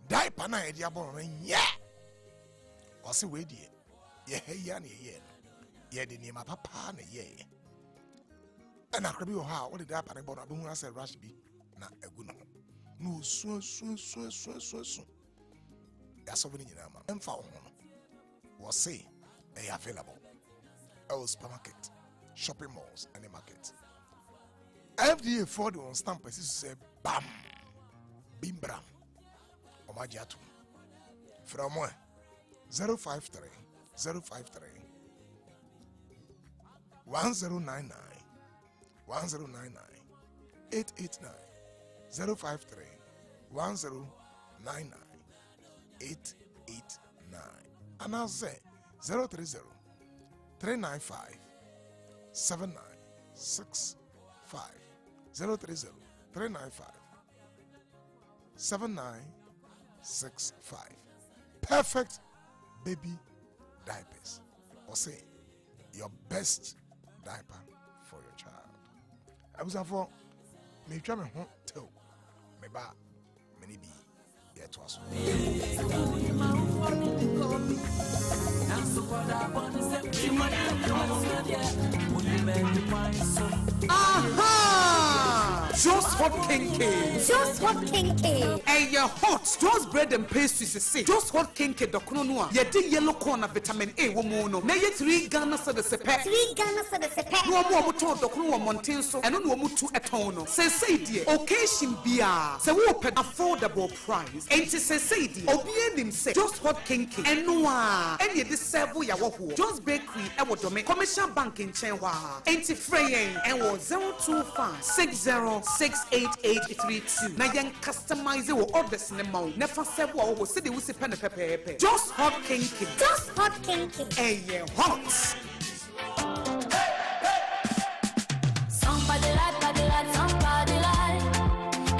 Diaper na edi abon yeah. Wasi we die. Ye he ya na ye. Ye de ni ma papa na ye. And akrabi o ha what the diaper na bon abon ase rush bi na egu no. No so. Ya so vini nyina ma. Emfa ho no. Wasi e available. Our supermarket, shopping malls, and the market. FDA for the on stamp say bam, bimbram, omajiatu. From 053 1099 889 053 1099 889. And I'll say 030 395 7965 030 395 7965. Perfect baby diapers. Or say your best diaper for your child. I was for me try me home too. Me ba many be yet was. Aha! Just hot kinky. Just hot kinky. And your hot. Just bread and pastries is sick. Just hot kinky dokono noa. Ye di yellow corn vitamin A womono. Na ye 3 Ghana so the sepe. 3 Ghana so the sepe. No mo to dokono wo monten so. Eno no mo tu etono. Say die. Occasion bia. Say wo pay affordable price. Enti say die. Obi enim say just hot kinky. Eno a. Eni de serve ya wo ho. Just Bakery e wo dome. Commercial Bank in Chenwa. Enti frey en wo 025 60 68832. Na yen customize wo orders ne ma wo. Nefa sebo wo se de wo se pen pepepe. Just hot kinky. Just hot kinky. Eh, hot. Sompa delight, Sompa delight.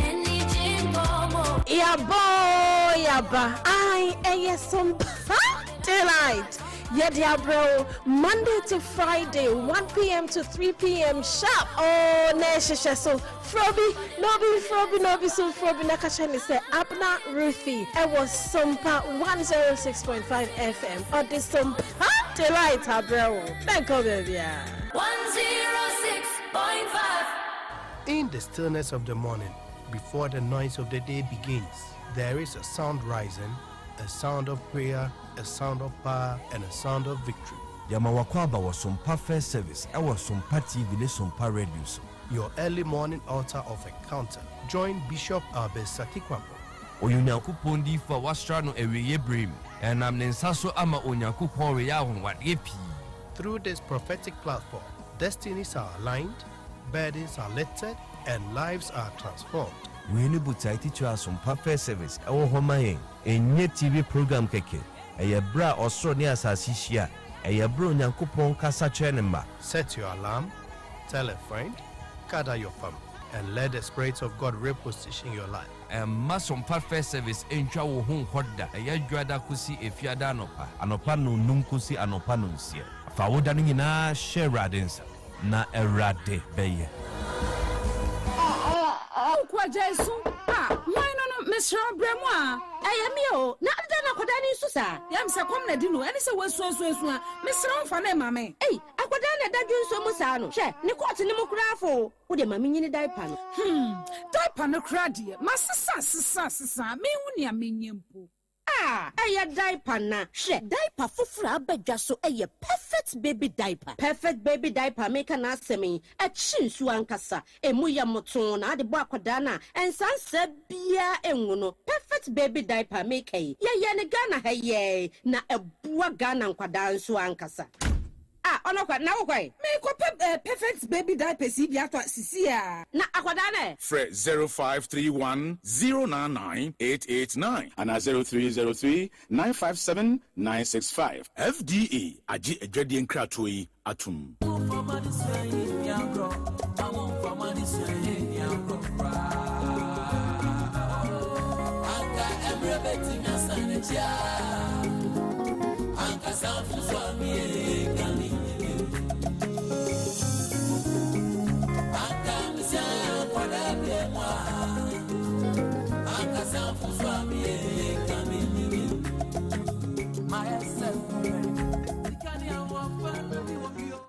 Any jingle. Yaba. I Sompa delight. Bro, Monday to Friday, 1 p.m. to 3 p.m. sharp. Oh, Nesha, so Frobi, Nobi, so Frobi Nakachani say Abna Ruthie. It was Sompa 106.5 FM. Or the Sompa delight, bro. Thank you, baby. 106.5. In the stillness of the morning, before the noise of the day begins, there is a sound rising, a sound of prayer, a sound of power, and a sound of victory. Yamawakwaba was Sompa First Service. I was Sompa TV, the Sompa Radio. Your early morning altar of encounter. Join Bishop Albesaki Kwampo. Oyunyankupon di fa wastrano eweye brim. And I'm Nensaso ama Onyankupon reyahon wadepi. Through this prophetic platform, destinies are aligned, burdens are lifted, and lives are transformed. We need to teach us Sompa First Service. Our home enye TV program keke. Bra osro ni asasi hia. Bro Nyankopon kasa chenema. Set your alarm, tell a friend, gather your family, and let the Spirit of God reposition your life. Sompa First Service entwa wo hu hoda. Dwada kusi efiada anopa. Anopa no num kusi anopa no nsia. Fa woda no nyina share radensa na erade beye. Kwa Jesu. Why no Mr. Bremois? Ayamio, na adana kodani susa. Yam sa kom na dino, eni se weso Mr. Fane mame. Hey, akwadana dadwin so musa no. Hwe, ne court ni mu krafo. Wo de mame nyini diaper no. Diaper no kra de. Masisa me huni amenyempo. Aya diaper na. Hwe, diaper fufura abadwa so eye perfect baby diaper. Perfect baby diaper make na asemi. Chinsu ankasa. Emu ya moton na ade bo akwadaa na ensansa bia enwu no. Perfect baby diaper make ye ne Ghana ha ye na ebua Ghana nkwadaa nso ankasa. Onokwa na wokoi. Me ko perfect baby diaper si bia to sisia. Na akwadaa na. Fre 0531 099 889 and 0303 957 965. FDA aji edwade nkrato yi atum.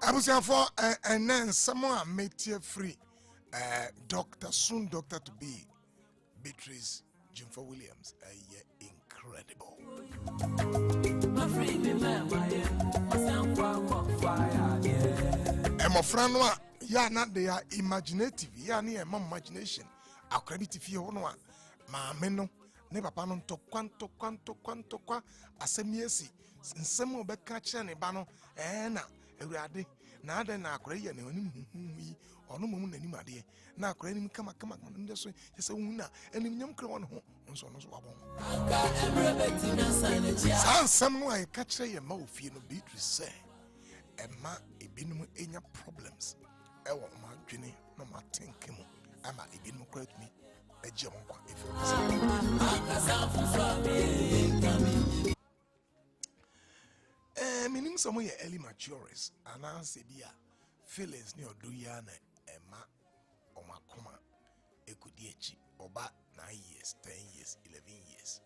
Abusiafo and then someone made you free. Doctor to be Beatrice Jimfa Williams. Incredible. And my friend, yeah, not they are imaginative. Yeah, near my imagination. I'll credit if you want. Ma meno, never panon to quanto qua, asemiesi, and some of the catcher and bano, and every na ada na akora ye na onim hu ono mum nani made na akora nim kama ndo so yesa hu na enim nyam kra won ho nso no so wabon aka emrebeti na sanachi sansam no ay ka kire ye ma ofie no Beatrice say ema ebinum enya problems e wo ma dwene no ma think mu ama ebinum kra tumi eje won kwa efe aka sanfu so me kami meaning some of your early matures and I say, dear, feelings near do yana Emma or Macoma, Ekudichi, or about 9 years, 10 years, 11 years,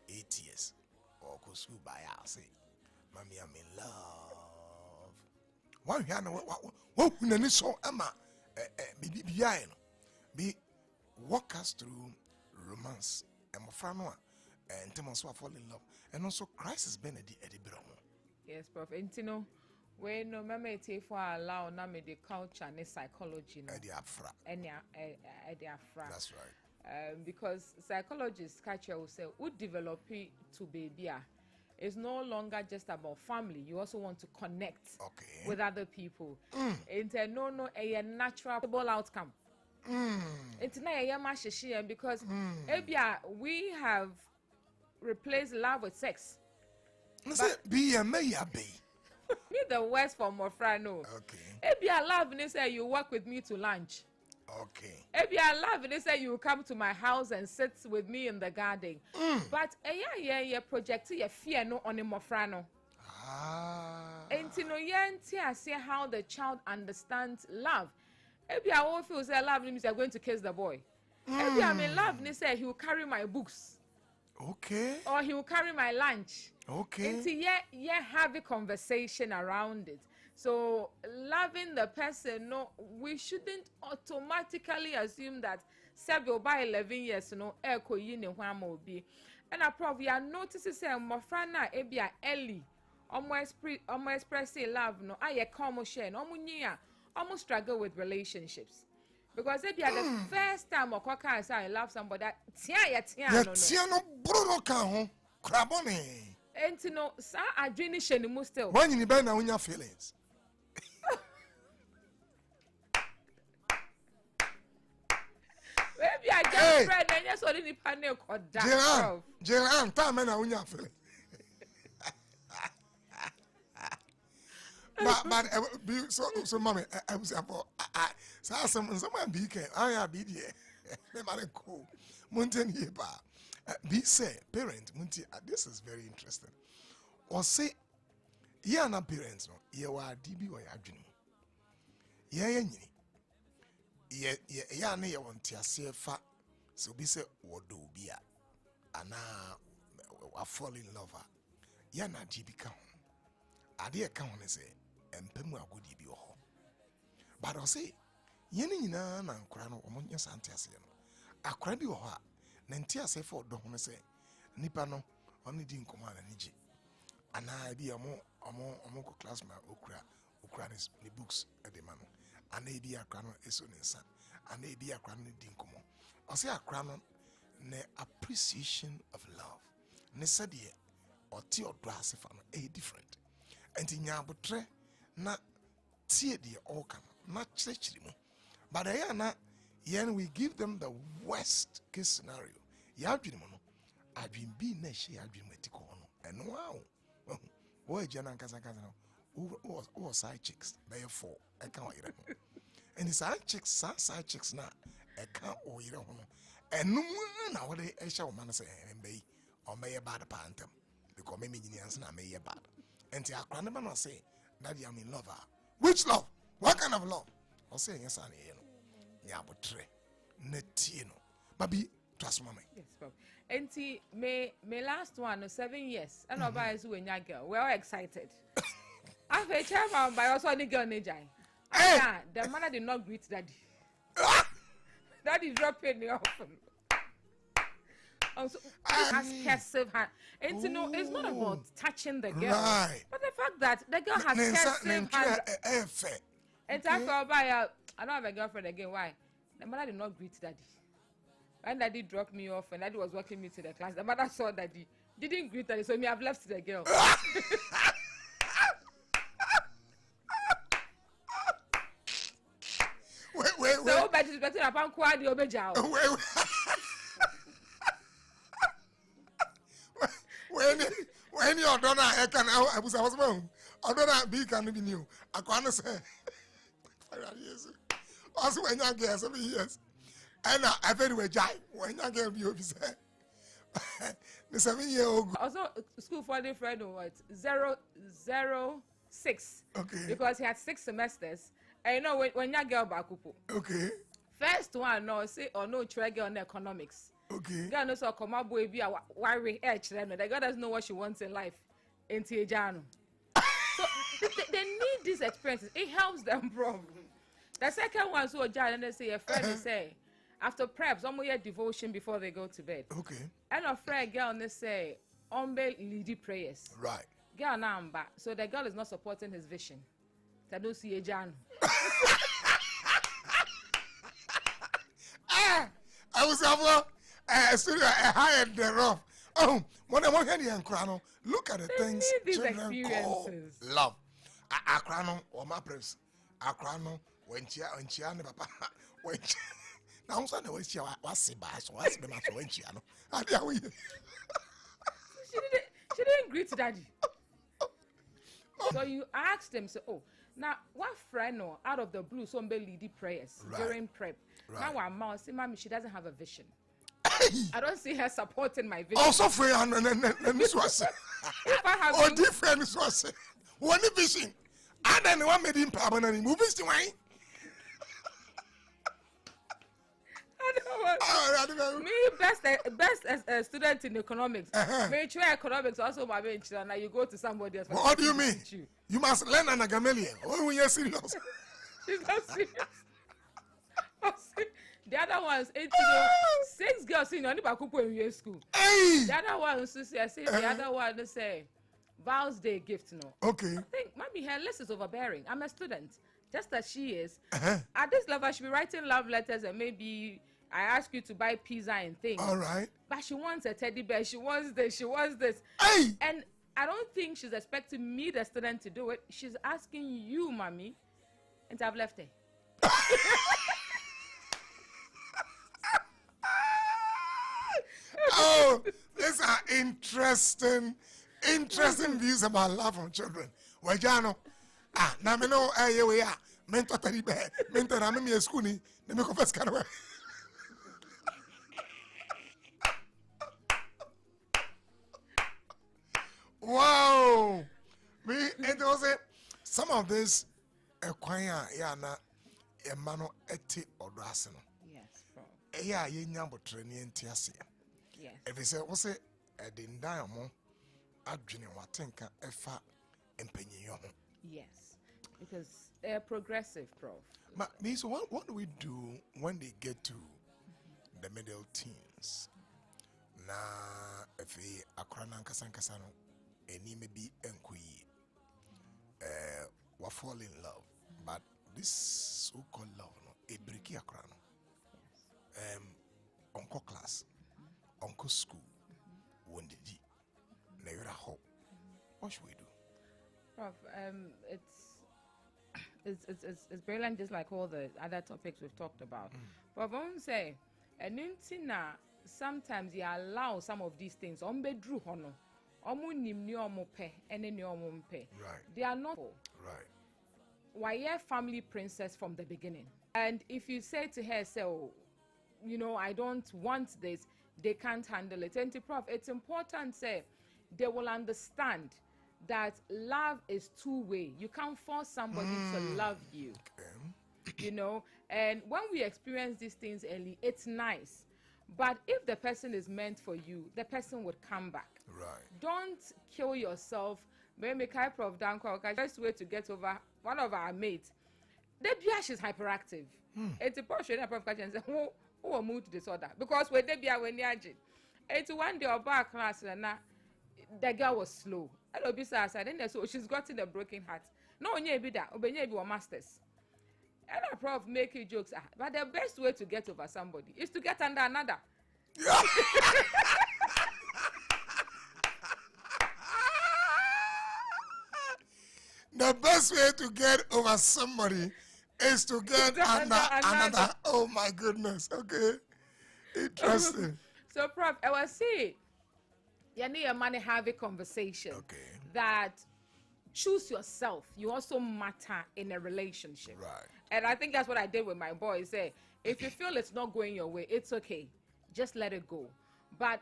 8 years, or go school by our say, Mammy, I'm in love. One yana, what when so Emma be behind be walk us through romance and my friend and Thomas will fall in love, and also crisis Benedict Eddie Brown. Yes, Prof. And you know, when no mama take for allow na me the culture and psychology no. That's right. Because psychologists catch you say, would develop it to baby. It's no longer just about family. You also want to connect with other people. It's a a natural outcome. it's not a yama shishian because we have replaced love with sex. Be a mayor, be. Me the worst for Mofrano. Okay. Maybe I love and they say you work with me to lunch. Okay. Maybe I love and they say you come to my house and sit with me in the garden. But yeah, project your fear no on a Mofrano. And to know I see how the child understands love. Maybe I won't feel say love means you're going to kiss the boy. Maybe I'm in love and they say he will carry my books. Okay. Or he will carry my lunch. Okay. And have a conversation around it. So loving the person, no, we shouldn't automatically assume that Sebio by 11 years, no, echo yin and be. And I probably are noticing say Mofrana ebia early. Almost expressing love, no, I come share, almost struggle with relationships. Because if you are the first time or I say I love somebody, no bro can crabone. And you know, sir, I drink sheni still. When you be na unya feelings. Maybe I just friend and yes, only panel or that. Jeran, time na unya feelings. But so mommy, I was about someone be I be there. Cool. Mountain here, be say parent munti. This is very interesting. Or say, yeah, na parents no. Yeah, wa DB or ya dream. Yeah, ne ya want to say fa. So be say what do be a ana a fall in love. Yeah, na DB ka. Ade ka ho ne say empemu agodi bi ho. But I say, yeni nyina na nkura no omonye sante ase no. Akura bi ho a na nti ase for do ho ne say nipa no oni di nkoma na niji. Ana bi omo ko class ma okura ne books e de man. Ana bi akura no eso ne nsa. Ana bi akura no di nkomo. O say akura no ne appreciation of love. Ne sadie oti odo ase fa no e different. Enti nyabotre na tie de all can not church mu. But yen we give them the worst case scenario. Ya adwene mu no adwene bi na hye adwene matiko no. Eno wow. Wo jana kasa no. Side chicks by 4 I can't hear no. And the side chicks na I can't hear no. Eno na what they sha woman say mbei o meye bad pantem because me nyinians na meye bad. And the akran man say daddy I'm in love. Which love? What kind of love? I'll say yes and yeah, but tre netino. Baby, trust mommy. Yes, Prof. And my last one 7 years. And nobody is when girl. We're all excited. I've a chairman by also the girl Nejai. Yeah, the mother did not greet daddy. Daddy dropping the often. Also, has cursive hand. And to know, it's not about touching the girl, right. But the fact that the girl has cursive hand. And after I don't have a girlfriend again. Why? The mother did not greet daddy. When daddy dropped me off and daddy was walking me to the class, the mother saw daddy, didn't greet daddy, so me have left the girl. Wait. So, but it's better upon quad the obeja. When your daughter, I was home. I don't be can be new. I can't say. Also, when you get 7 years, and I very well die when you get you say. The 7-year-old also school for the friend or what 006. Okay. Because he had 6 semesters. And you know when you girl back up. Okay. First one no say or no try girl on economics. Okay. Girl no so come up boy be a worry edge then. The girl doesn't know what she wants in life. Into Jano. So they need these experiences. It helps them, bro. The second one so and they say a friend say after preps, some year devotion before they go to bed. Okay. And a friend girl they say leady prayers. Right. Girl number. So the girl is not supporting his vision. I don't see a Jan. I was hired the rough. Oh, when I want to hear the look at the things children call love. Akrano or my press. Akrano when chia papa when Now I'm saying what's your what's the bass? What's the matter when she ano? She didn't greet daddy. So you asked him, so now what friend or out of the blue somebody lead prayers during prep. Now our mom say, mommy, she doesn't have a vision. I don't see her supporting my vision. Also for and Miss was. If I have oh different Miss was. One vision. And then one made him permanent movies to wine. I don't know. Me best as a student in economics. Me try economics also my bench and now you go to somebody else. What do you mean? You must learn an agamelian. Oh, when you're serious. She's not serious. The other ones, 6 girls in only Bakupo in school. Hey! The other ones, the other one, they say, Val's Day gift, no. Okay. I think, mommy, her list is overbearing. I'm a student, just as she is. At this level, I should be writing love letters and maybe I ask you to buy pizza and things. All right. But she wants a teddy bear. She wants this. She wants this. Hey! And I don't think she's expecting me, the student, to do it. She's asking you, mommy, and I've left her. Oh, these are interesting views about love from children. Wajano, na me no we are mentor teddy bear, mentor na me school ni, me confess kind of. Wow, me it was some of this choir na emano eti odrasino. Yes, bro. Eya ye nyambo training ntiase. Yes. If you say, what's it? A dindayamo, adrenaline, watenka, efa, empenyo. Yes, because they're progressive, Prof. But so what do we do when they get to the middle teens? Na if we akrana kasankasano, any maybe enkui, we fall in love, but this so-called love, no, a breaky akrano, uncle class. Uncle school, wounded ye. Never hope. What should we do? Prof, it's brilliant, just like all the other topics we've talked about. Prof, I won't say, and sometimes you allow some of these things. Bedru hono, nim ni pe, ene ni pe. Right. They are not. Right. Why you're family princess from the beginning? And if you say to her, so, I don't want this. They can't handle it. And to Prof, it's important, say, they will understand that love is two-way. You can't force somebody to love you. Okay. And when we experience these things early, it's nice. But if the person is meant for you, the person would come back. Right. Don't kill yourself. Maybe Prof Danko, just way to get over one of our mates. The biash is hyperactive. It's a portion of Prof and say, who mood disorder because when they be when it's one day of our class and the girl was slow. Hello, besides, then so she's gotten a broken heart. No, be that, be masters. And our Prof make you jokes, but the best way to get over somebody is to get under another. The best way to get over somebody is to get under another. Oh my goodness. Okay. Interesting. So, Prof, I was saying, you need a money have a conversation. Okay. That choose yourself. You also matter in a relationship. Right. And I think that's what I did with my boy. Say, if you feel it's not going your way, it's okay. Just let it go. But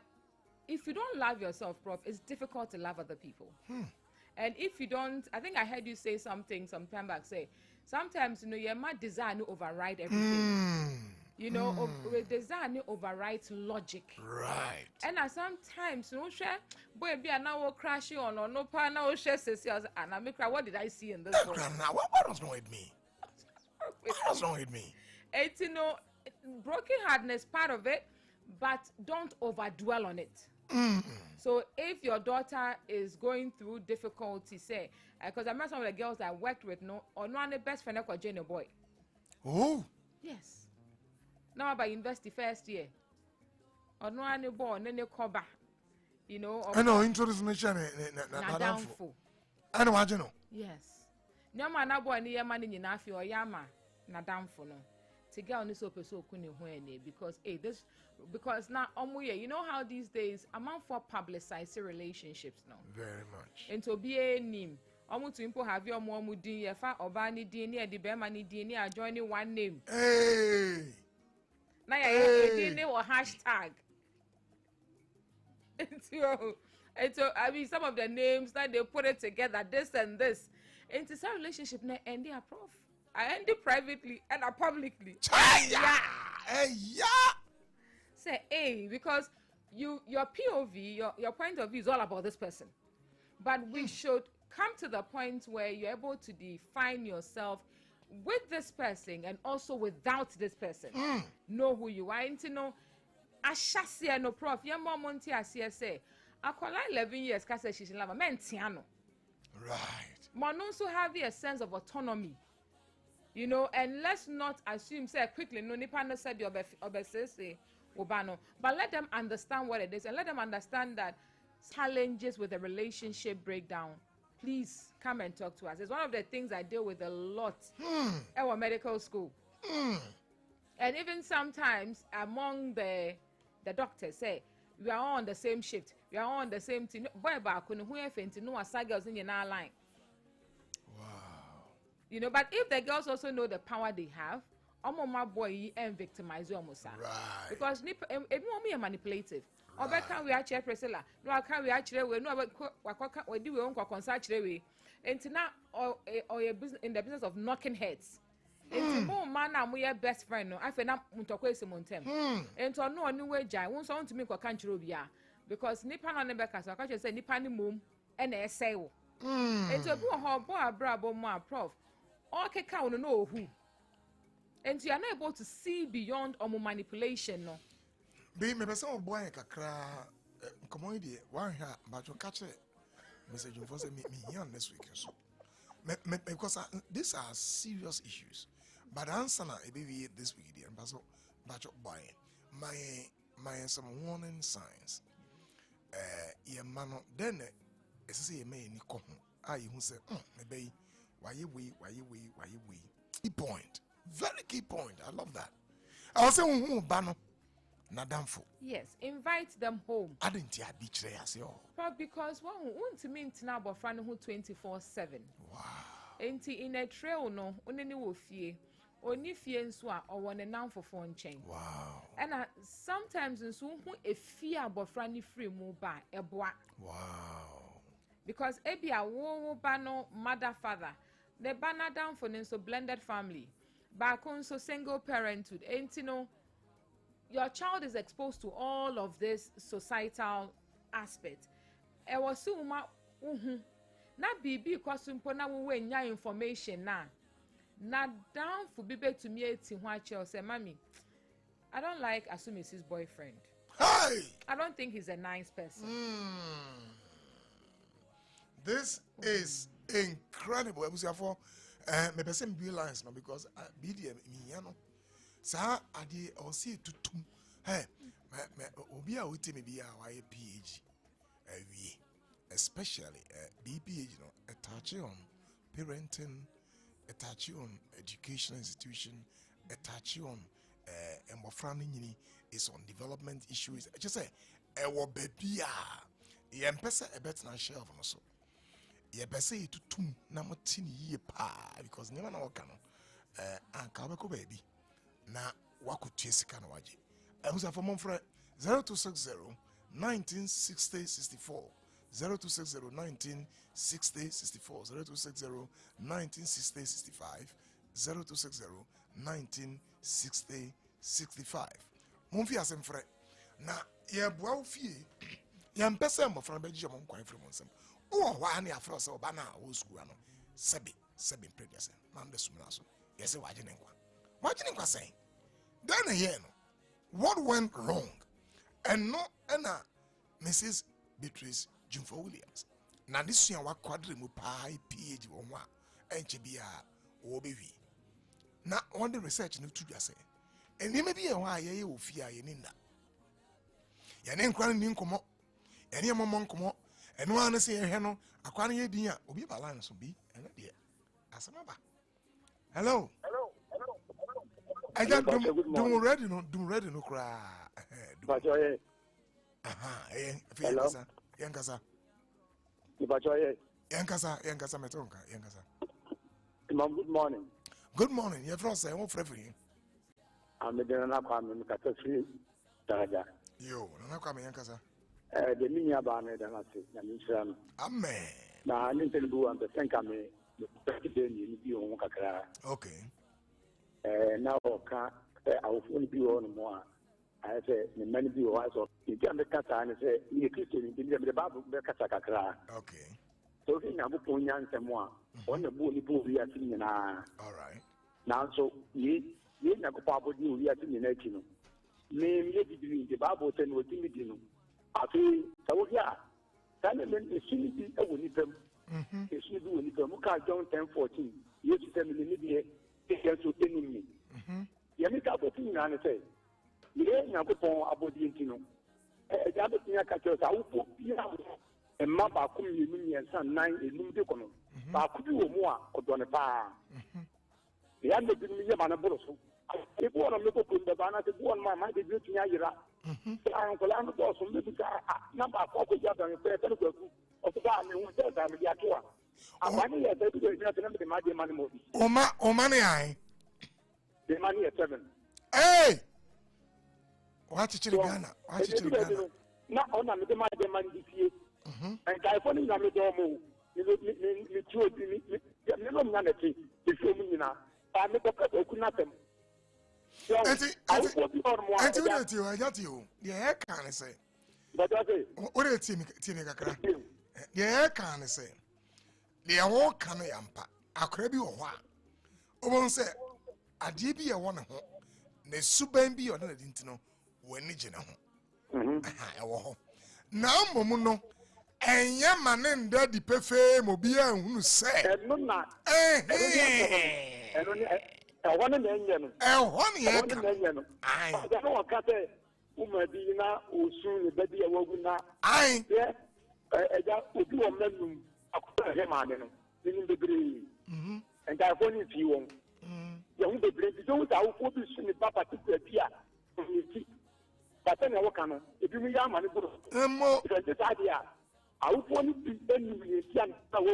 if you don't love yourself, Prof, it's difficult to love other people. And if you don't, I think I heard you say something some time back, say, sometimes, your mad desire to override everything. Desire to override logic. Right. And sometimes, boy, be now crashing on or no pa now share and I make what did I see in this world? Now, what was wrong with me? What was wrong with me? It's, broken heartedness part of it, but don't overdwell on it. So if your daughter is going through difficulty, say, because I remember some of the girls I worked with, or no, the best friend I Jane boy. Oh. Yes. Now by university first year. Or no, any boy, and then they come back. I know, introduce me, downfall. I know, I know. Yes. No man, boy, near money in Afi or Yama, na downfall. to get on this episode because now you know how these days amount for publicized relationships now. Very much. And to be a name. To impo have your mom din ye fa oba ni din ni the bema ni din ni joining one name. Hey. Na ya din ni or hashtag. So I mean some of the names that they put it together, this and this. And it's a relationship na end a prof. I end it privately and publicly. Yeah. Say hey, because your POV, your point of view is all about this person. But we should come to the point where you're able to define yourself with this person and also without this person. Know who you are. And to know, Ashasia no prof. Your mom monti asia say, Akola 11 years kase she's in love. Men tiano. Right. Man also have a sense of autonomy. You know, and let's not assume say quickly no nipa no said obesese obano, but let them understand what it is and let them understand that challenges with a relationship breakdown. Please come and talk to us. It's one of the things I deal with a lot at our medical school. And even sometimes among the doctors say, we are all on the same shift. We are all on the same team. Boy, back when who no aside girls in your line. Wow. You know, but if the girls also know the power they have, my boy and victimize you almost. Right. Because it won't be manipulative. Or can we actually presela? No, can we actually we no we do we own consult we. And now or business in the business of knocking heads. And more man am we best friend no. I feel na mutokwe montem. And to no any way jai. Won so want to me kwa kanchiro bia because nipa na nebe kasa ka say nipa ni mom e na esay wo. And to bo ho bo abrabo mo prof. All keka no no who. And you are not able to see beyond manipulation no. Be me person boy kakra come dey one here but you catch it message for say me here next week so because these are serious issues but answer na e be this week dey but so but boy my some warning signs your man then e say e me ni ko ho ah you say me be why we key point, very key point. I love that. I was saying ba no. Yes, invite them home. I didn't hear beach there, because one want to mean now about friend who 24/7. Wow. In a trail no, only wo fie. Oni fie nso or one now for phone chain. Wow. And sometimes nso who a fear about friend free move by a boy. Wow. Because ebi a wo ba no mother father. The banner down for so blended family. Back on so single parenthood. Ain't you know your child is exposed to all of this societal aspect. E was so ma na bibi kwasumpo na we nya information na down for bibe to me eti ho ache say mommy I don't like assuming his boyfriend. Hey! I don't think he's a nice person. This is incredible. Osafo me person realize now because BDM me no sa ade o see tutum hey me obi a wote me bia wa PhD awie especially BPhD no touch on parenting, touch on educational institution, touch on mbofra no nyini is on development issues. Just say e wo baby a ye mpese e bet na shelf no so ye bese tutum na motini ye pa because never na waka no anka be ko baby na wakutie sika na waje Osafo monfre 0260 1960 64 0260 1960 64 0260 1960 65 0260 1960 65 monfi asemfre na ye boa fie ye mpese mbofra be gye mon kwan fre monsem o wa na afro se oba na wo school ano sebi previous man be sumna so yes waje ne nkwa say then here no what went wrong and no na Mrs. Beatrice Jumfo Williams na this year wa quadri mu pa PhD wo ho a enche bia wo bewi na on the research no to say eni me bia ho a ye wo fi a ye ni na ye ne nkwa ni nkomo eni momo nkomo eno an se ye no akwa na ye din a obi ba line so bi ene de asema ba hello I got do ready no cry. But you Hello. Yankasa. But you Yankasa metonka. Yankasa. Good morning. Good morning. You're from say, what free? I'm the Nana Katafri Dada. Yo, Nana Kwame Yankasa. The Minya Bane, the Nasi, Amen. Now, I need to do and the Sankame, the President, you won't okay. Now, I will only be on more. I say, the many people also, you can make Kata and say, you Christian, you the Bible, the Katakakra. Okay. So, in Abu Punyan Samoa, on the bully pool, we are singing. All right. Now, so, ye never papa do, we are singing. Name maybe the Bible and what you do. I feel, so, yeah. Then the Sunni, I will need them. The Sunni do need them. John 10:14. You tell me, maybe to enemy. Yamika Botin and say, you ain't a pon about the Intino. A Jabatina catches out and Maba Kumi and Son 9 in Lumdicono. But could you more or Donapa? The other didn't be a man of Boroso. If one of the people in the banner to go on my mind, the beauty Yara. Uncle Ando was from the number of copies of the of the band who said that we are to one. And money at the money movie. O money, I. The money at 7. Hey! Watch it, Ghana. Watch it, Ghana. Not on the money this year. And California, I'm a domo. You two, you know, if you know, I make a cut of nothing. I got you. The hair can say. But I say, what is Timika? The hair can say. The award can yampa. A crabby or what? Owen said, a DB a one. The suban be or didn't know when you know. Now, Momuno, and Yaman and Daddy Pefe Mobia who say, I want an engine. I don't know what Umadina, Usun, Betty, Awoguna. I, would do a menu of him in the green. And I want it you won't. Young the great, don't I will be soon the papa to the Pia. But then I will come. If you mean money, this idea, I will want to be any young and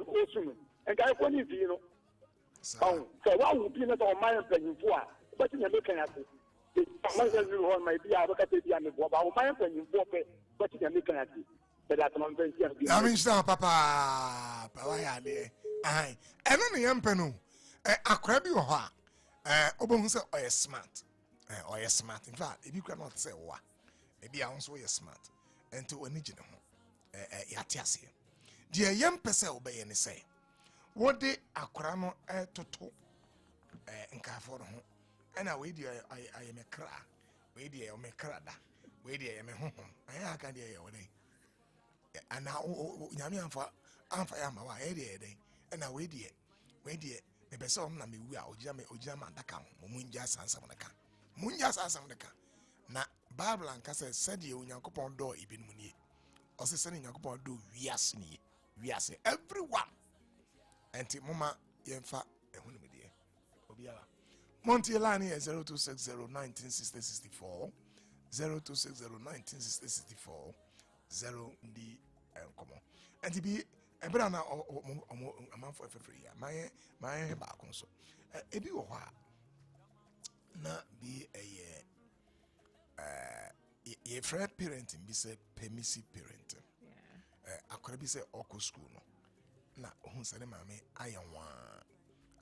also. And I want it, you know. So why would be not on my opinion for? But in a looking at it. My be able to be on the board, my opinion for it, but in a looking at it. But that's not very I mean, Papa, I don't know, Penu. A crabby or what? Obonsa or a smart. Or a smart. In fact, if you cannot say what, maybe I also a smart. And to an original. Yatiasi. Dear young person obey and say. What day a crano to talk and car for home. And I wait, I am a cra. Wait, I am a crada. Wait, I am a home. I can't hear your day. And now, Yamian for Amfayama, and I wait, the person na me we are ojama daka munja sansa monaka munja sansa monaka na Bible anka said ye Onyankopon do ibin munie o se sene Onyankopon do wiase ni wiase everyone enti mama yemfa ehunu me de obiara monti line is 0260196064 0260196064 0 ndi enkomo enti bi ebra na amanfo efefre ya my ba konso ebi wo ha na bi ye free parenting bi say permissive parenting akora bi say oko school no na ohun sane mame ayanwa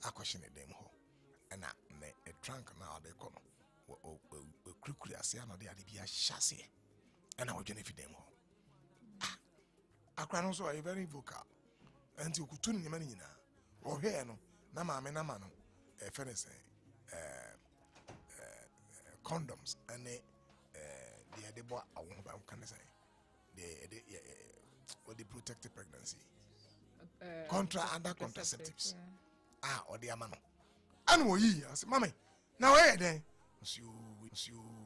akwhye ne dem ho na ne trunk na ade ko no o krikuri ase na de ade bi a hyase na wo dwene fi dem ho akra no so are very vocal and you could tune him nyina o he no na maame na ma no fairness condoms and the boy I won't buy can say the protected pregnancy under contraceptives or the amano and wo yi I say mama now where then you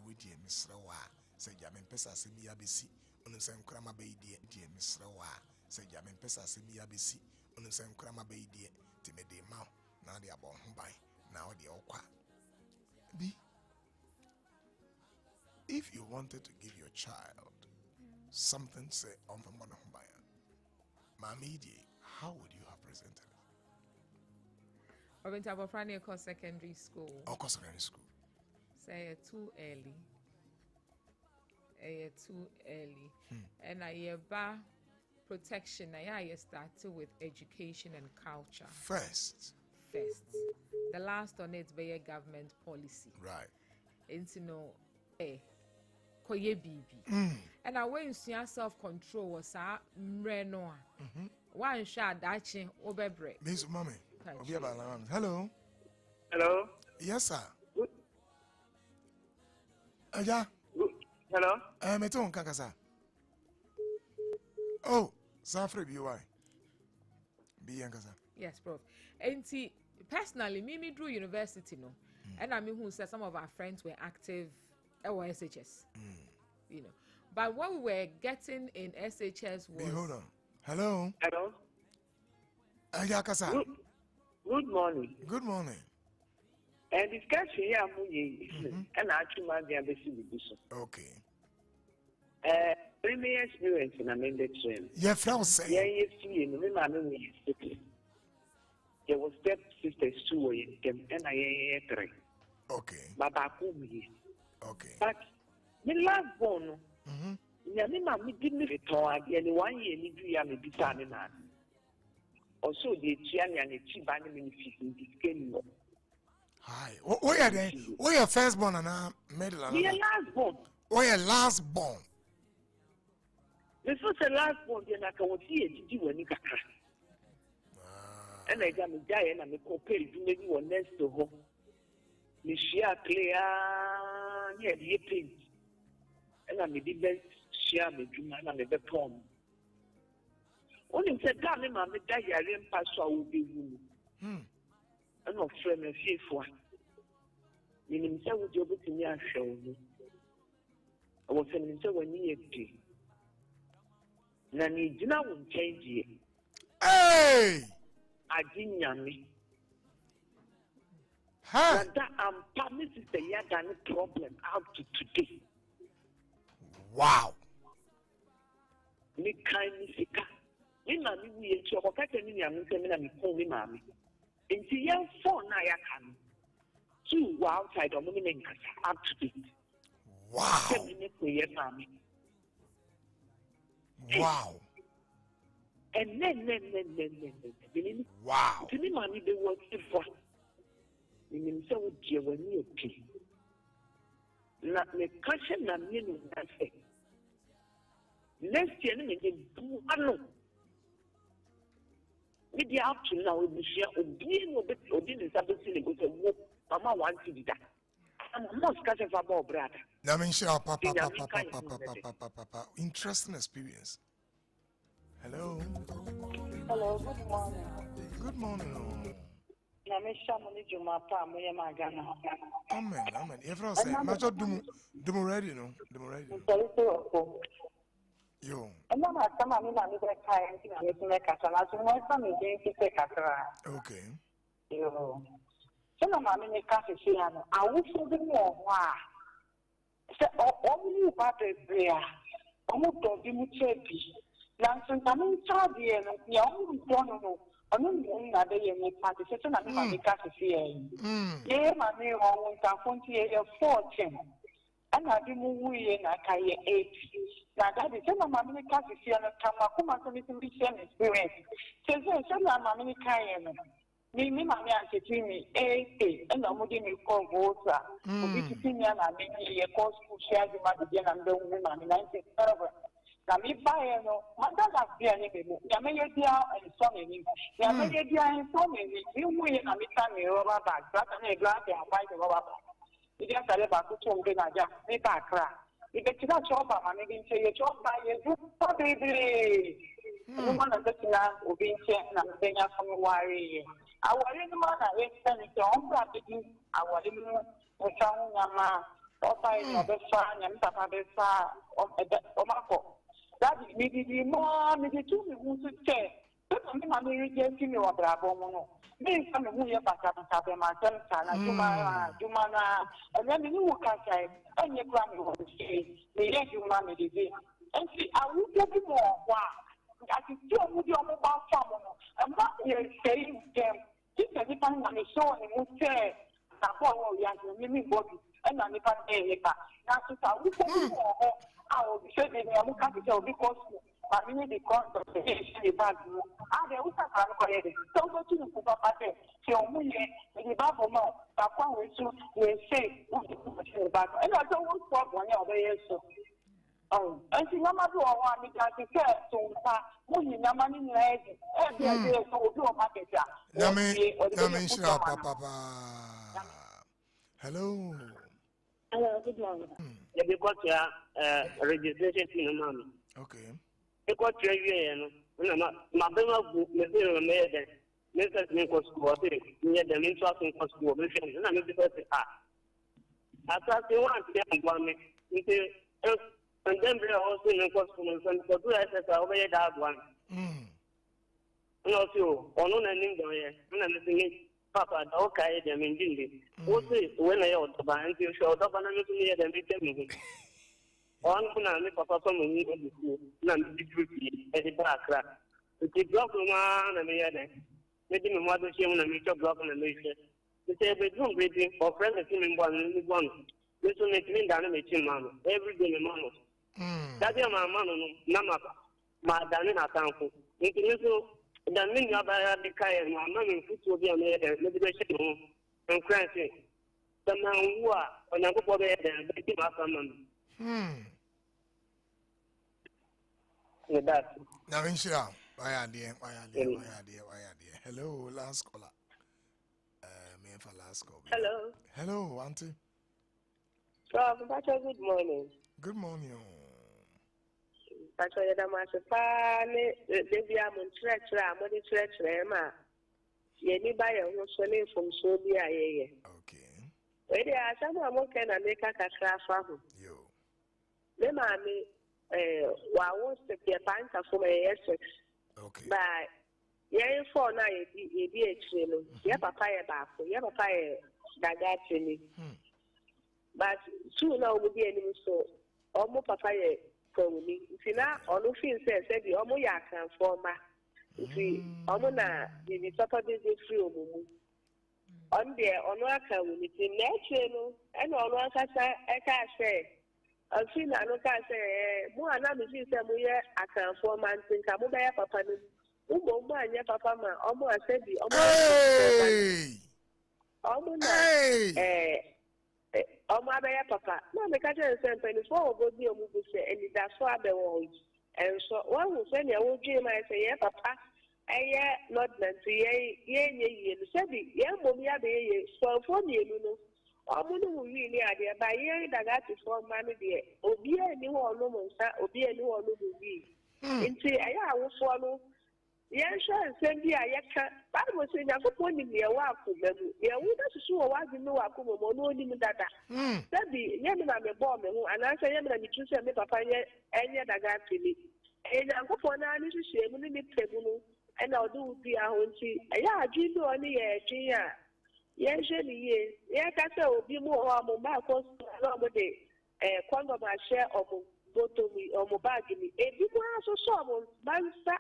with the Mr. Wa say jamen pesa se mi abesi onu se nkra ma be die Mr. Wa say jamen pesa se mi abesi onu se nkra ma be die ti me de ma na de abon ho ban na o de okwa B, if you wanted to give your child something, say, how would you have presented it? I went to a secondary school. Secondary school. Say too early. Too early. And I protection. I started with education and culture. First. The last on it be a government policy. Right. Into koye bibi. And I when you self-control was mreno. One shot dachi obebre. Miss Mommy. Hello. Hello. Yes, sir. Yeah. Hello. Meton Kakasa. Oh, Safri BY. Be Yankasa. Yes, Prof. And see, personally, me drew university, no. And I mean, who said some of our friends were active at SHS. You know. But what we were getting in SHS was. Hold on. Hello. Hello. Yakasa. Good morning. Good morning. And discussion here, and actually, my dear, okay. Premier experience in amended train. Yeah, Frau say. There was step sisters too, and I 3. Okay. Baba okay. But the last born, Yamima didn't return again 1 year, you are maybe standing on. Also, the Chian and the Chibani in this game. Hi. Oh, yeah, then. Oh, your firstborn and middle. Yeah, last born. Oh, your last born. This was the last born, then I can see it. You when you can. And I got me die and I'm a copay, do maybe one next to home. Michia clear, yeah, the thing. And I'm a best share me, and I'm a best poem. Only said, damn, I'm a die, I didn't pass will be woman. I'm not friend and fearful. Meaning, so would you be to me and show me? I was sending so when you did. Nanny, you know, won't change it. Hey! I didn't yammy. Huh? That I'm promising the Yadani problem out to today. Wow. Me kind Missika. Me mammy, we are talking to me and me call me mammy. Until young 4 I can. 2 were outside of women up to date. Wow. 10 minutes for your mammy. Wow. And then. Wow. To me, mammy, they want to for. In so would you when you pay. Not the question and meaning that say. Next year, I do alone. Maybe up to now, we share a being of it or didn't something with a walk. Mama wants to do that. I'm not catching for our brother. I mean, sure, papa. Interesting experience. Hello. Hello, good morning. Good morning. Amen. If I say, my job, do ready, no? Do ready. Yo. And then I come on in and make a cassava. So my family didn't take a okay. Yo. So no, mammy, make a cassava. I wish you didn't know why. So, only about a prayer. Almost don't be much happy. Nancy, I'm charged and young don't know. I don't know that you make participation and make a cassava. Yeah, mammy, I want to hear 14. And I didn't move in a career 8. Now that is a mammy cassava and come to the same experience. So, mammy cayen. Me, mammy, I say me 8, and I'm going to call water. We see me and I mean, a course who shares the money and the woman in 19. Now, me buy no, my dad has been able. Yamaya and some in him. Yamaya and some in him. You win and me time a rubber bag, but I'm a glad they are buying the rubber bag. You just tell about to talk in a jam, me back crack. You get to that job, I'm going to say your job by you, baby. Woman and the sinner will be in check and I'm saying from a worry. I was in the man, I ain't spending your own property. I was in the town, Yama, or by the fan and Papa Bessa or Omako. That is maybe the more, maybe 2 who say, Me ma me reject me wa brabo mo no. Me nsa me hu ye bata be ma sem ta na juma na ene me ni wo ka sai enye kwa me wo se me ye juma me de enti awu bi mo wa ati ti o mu di o mo ba fa mo no e ma ye sei dem ti se ni pan na me so ni mu se na ko wo ya ni bobi e na ni pan e ka na so ta wu ko mo ho a o bi se de ni amu ka ti o bi ko I mean, the cost of the bag. I was a fan so go to the Papa. So, the Bible, Papa, we say, back. And I don't want to one of the years. Oh, and see, Mama, do I want me to say, so far, when you have money in your head, every day, so do a market. Hello. Hello, good morning. You got your registration in the morning. Okay. You got your year, my brother, the mayor, Mr. Nichols, near the interest in school, and I'm because I thought you want to get one, and then we are also in costume, and for 2 years, I already that one. No, you, or no, and I'm Papa, okay, them in Dindi. What is when I ought to buy and you showed up and I'm looking at them with them. On Papa, some of you in the school, none of the duty, and the back crack. The block man and the other. Making a mother shame and make a block on the nation. The table room breathing for friends of him in one. This will make me down a machine man. Every day, man. That's your man, Nama, my darling, I can't put. The meaning of the kind of money will be on the other, maybe and cranking. Somehow, who are on a good way and making us some. That. Now, in Shira, why dear. Hello, last caller. Me for last call. Hello, Auntie. Prof, good morning. Good morning. Pacho ya damase pa ne debi amun tretre amodi tretre ma ye ni ba ye ho so ne fom so bi ayeye. Okay. We dey asama mo ke na make kakra fa ho. Yo. Me ma me wa wo se ke panka fo me yes. Okay. Ba ye for na ye bi etire no. Ye papa ye ba ko, ye papa ye daga tini. But two na obi eni so omo papa ye Kowuni. If na onu feel say the omo ya kan forma. If omo na the papa dey free omumu. On there onu aka wuni ti na no e na onu aka eka say. Afi na no ka say mu ana me feel say mu ye akan forma ntinka mu be ya papa no. Umo anya papa ma omo asebi omo na ọmọ abẹ́yẹ papa náà mi kájọ ẹ̀sẹ̀ mpẹ̀nifọ́ ọ̀bọ bí ọmọ bó ṣe ẹ̀nìdàsọ́ abẹ́wọ̀ yìí ẹ̀nsọ́ wọ́n hù sẹ́ni ẹ̀wọ́ dwé máa ẹ̀sẹ̀ yẹ papa ẹ̀yẹ lọ́dìnàntì yẹ yẹ no sẹ́bi yẹ mbọ̀ mi abẹ́yẹ yẹ sọ̀fọ́ mìínú no ọmọ no wù wíì ní adìẹ bá yẹ dàgá ti fọ́ ọmọ mi deẹ òbí ẹ̀ ní wọ́n ọ̀nù mọ̀ nsá òbí ẹ̀ ní wọ́n ọ̀nù mọ̀ wíì nti ẹ̀yẹ àwòfọ́ no yẹn hwẹ nsẹm bi a yẹka báwo mo sẹ nyakopɔ nim yẹ wọ akoma mu yẹ wu na soso wọ wadzi mi wọ akoma mu ɔno onim dada sẹbi yẹ mi na mi bɔ mi ho anaasɛ yẹ mi na mi tu sɛ mi papa yɛ ɛnyɛ daga apili ɛyɛ nyakopɔ naa ne hyehyɛ mu ne ne pɛ mu no ɛna ɔde wo bi aho nti ɛyɛ adwi bi ɔne yɛ adwi a yɛnhwɛ ne yie yɛka sɛ obi mu wɔ hɔ ɔmo baako na ɔmo de kɔndɔm ahyɛ ɔmo bɔtɔ mu ɔmo baagi mu ebi mu asosɔ ɔmo bansa.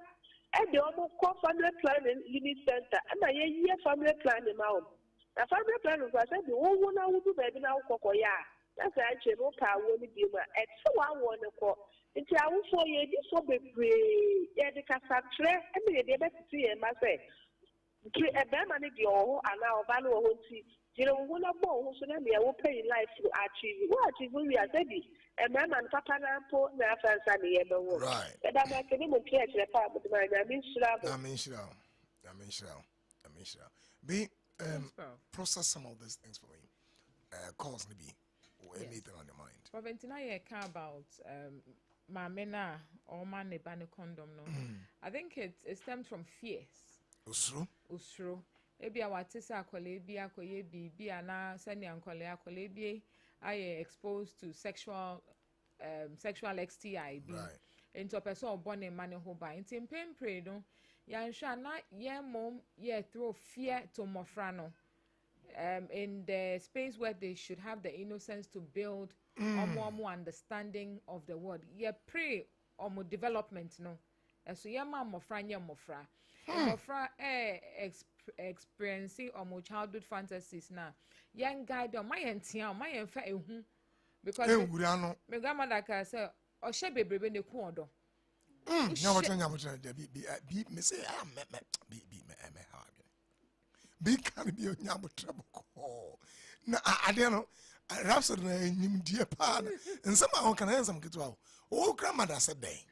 And the almost call family planning unit center, and I hear family planning out. A family planning was said the whole one I would do baby now for ya. That's actually no power with you. And so I want to call. It's our 4 years for the free. Yeah, the Cassatre, and the debate to see, and I say, a bear your and now value won't see. You know, one of more so then we are paying life to achieve. What is we are ready? A man and papa and poor Nafan Sunny ever won. Right. But I'm not going to care to the part of my Be process some of these things for me. Cause maybe anything on your mind. Well, tonight I care about Mamena or Mane Bane condom. No, I think it stems from fears. Usru. Ebi awatisa akole bi akoye bi ana sani ankole akole bi aye exposed to sexual STI bi into person born in money ho ba into pempre no yansha na ye mom ye throw fear to mofrano in the space where they should have the innocence to build more understanding of the world. Ye pray omo development no. So ye ma mofra nye mofra. Mofra experiencing omo childhood fantasies na. Young guy do my entia my enfa ehu because me grandmother ka say o she bebrebe ne ku odo. Be me say be can be on yam trouble. Na I don't know. Rhapsody na enyim die pa and somehow can answer some oh grandmother said day.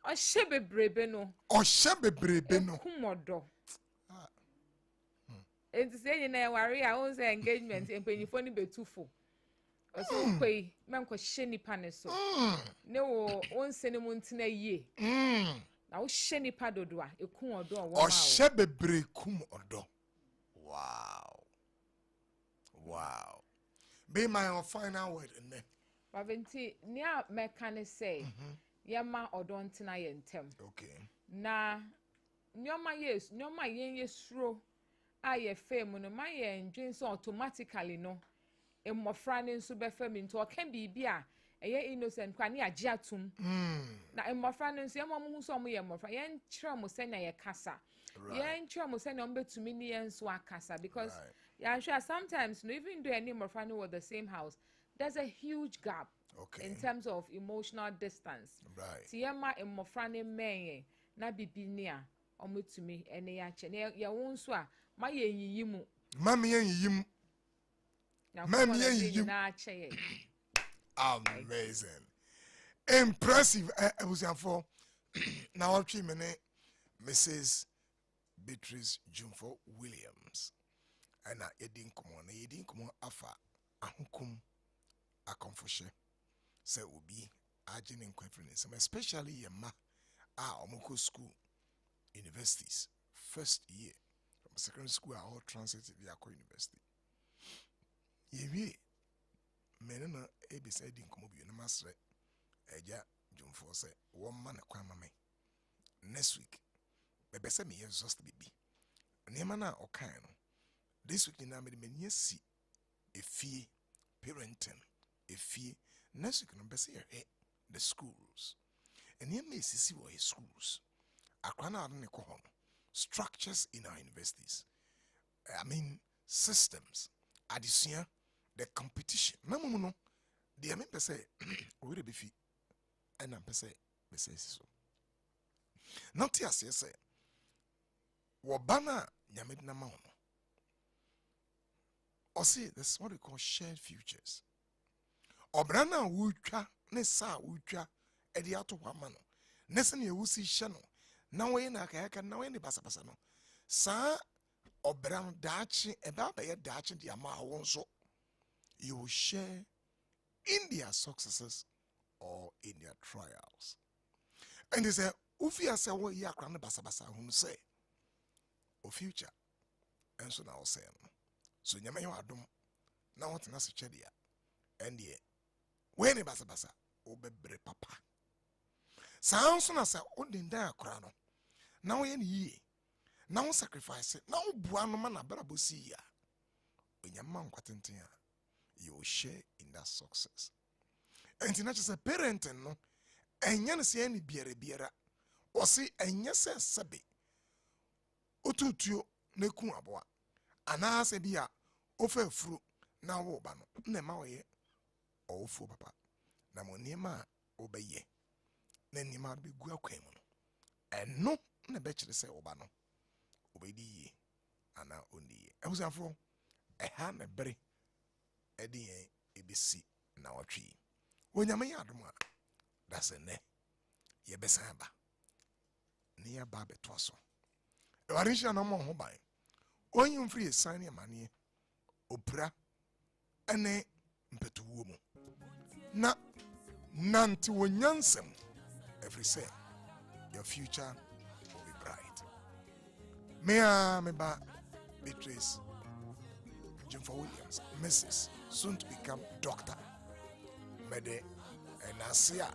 O she bebrebe no. Kumodo. Enti say na wari a won say engagement empanyifo ni betufo. Oso kwei menko hye nipa ne so. Ne wo won se ne mu ntina yie. Na wo hye nipa dodo a ekun odo wo ma. O hye bebre kum odo. Wow. Be my final word in there. Baventi nia mekane say yema odo ntina ye ntem. Okay. Na nyoma yen yesuro aye fame no ma ye ndwen so automatically no mmofra ne nso be fame nto o kan bibia eye innocent kwa ne age atum na mmofra ne nso yema mu so mo ye mmofra yen kire mo senya ye kasa yen kire mo senya mo betumi ne yen so akasa because yeah sure sometimes no even though any mmofra ne were the same house there's a huge gap in terms of emotional distance ti yema mmofra ne menye na bibinia omutumi ene ya che ne ya wonso a ma ye yiyimu mama ye yiyimu amazing impressive abusianfo na watch me ne Mrs. Beatrice Jumfo Williams ana edin komo afa ahukum akomfoshe se obi agene conference especially yema omoko school universities first year from secondary school or transit via university yewie menena ebisa din komo bi na masre eja Jumfo se wo ma na kwa mame next week bebe se me exhaust bibi nema na okan no this week na me si efie parenting efie next week no be say the schools and here me sisi wo schools akwana ade ne ko ho structures in our universities I mean systems addition the competition na mumu no de me pese we re be fi and am pese so not yes say wo bana nyamedina ma no or see this what we call shared futures obrana wutwa ne sa wutwa edi ato kwa ma no nese ne ewusi hye no na we na aka na we ne basabasa no sa obran daachi eba ba ye daachi dia ma wo nso you will share in their successes or in their trials and they say ufia say wo ye akra ne basabasa hu say o future enso na wo say no so nyama yo adom na what na se chedia and ye we ne basabasa obebre papa sounds na say odinda akra no na wo ye ne yie na wo sacrifice na wo bua no ma na barabosi ya onyama nkwatenten a you will share in that success and not just a parent no enya ne se ni biara o si enya se sebe otutuo na ku aboa ana se bia ofa furu na wo ba no na ma wo ye ofu papa na mo niema obeye na niema be gu akwan mu no eno na be kire se wo ba no obedi ye ana oni ebusafo eha na bere edi yen ebisi na watwi wonyame ya adom a dase ne ye besan ba ne ya ba beto so e warisha na mo ho ban onyin free san ne mane opra ene mpetuwo mu na nanti wonyansem every say your future will be bright me ba Beatrice Jumfo Williams Mrs. soon to become doctor Mede and Asia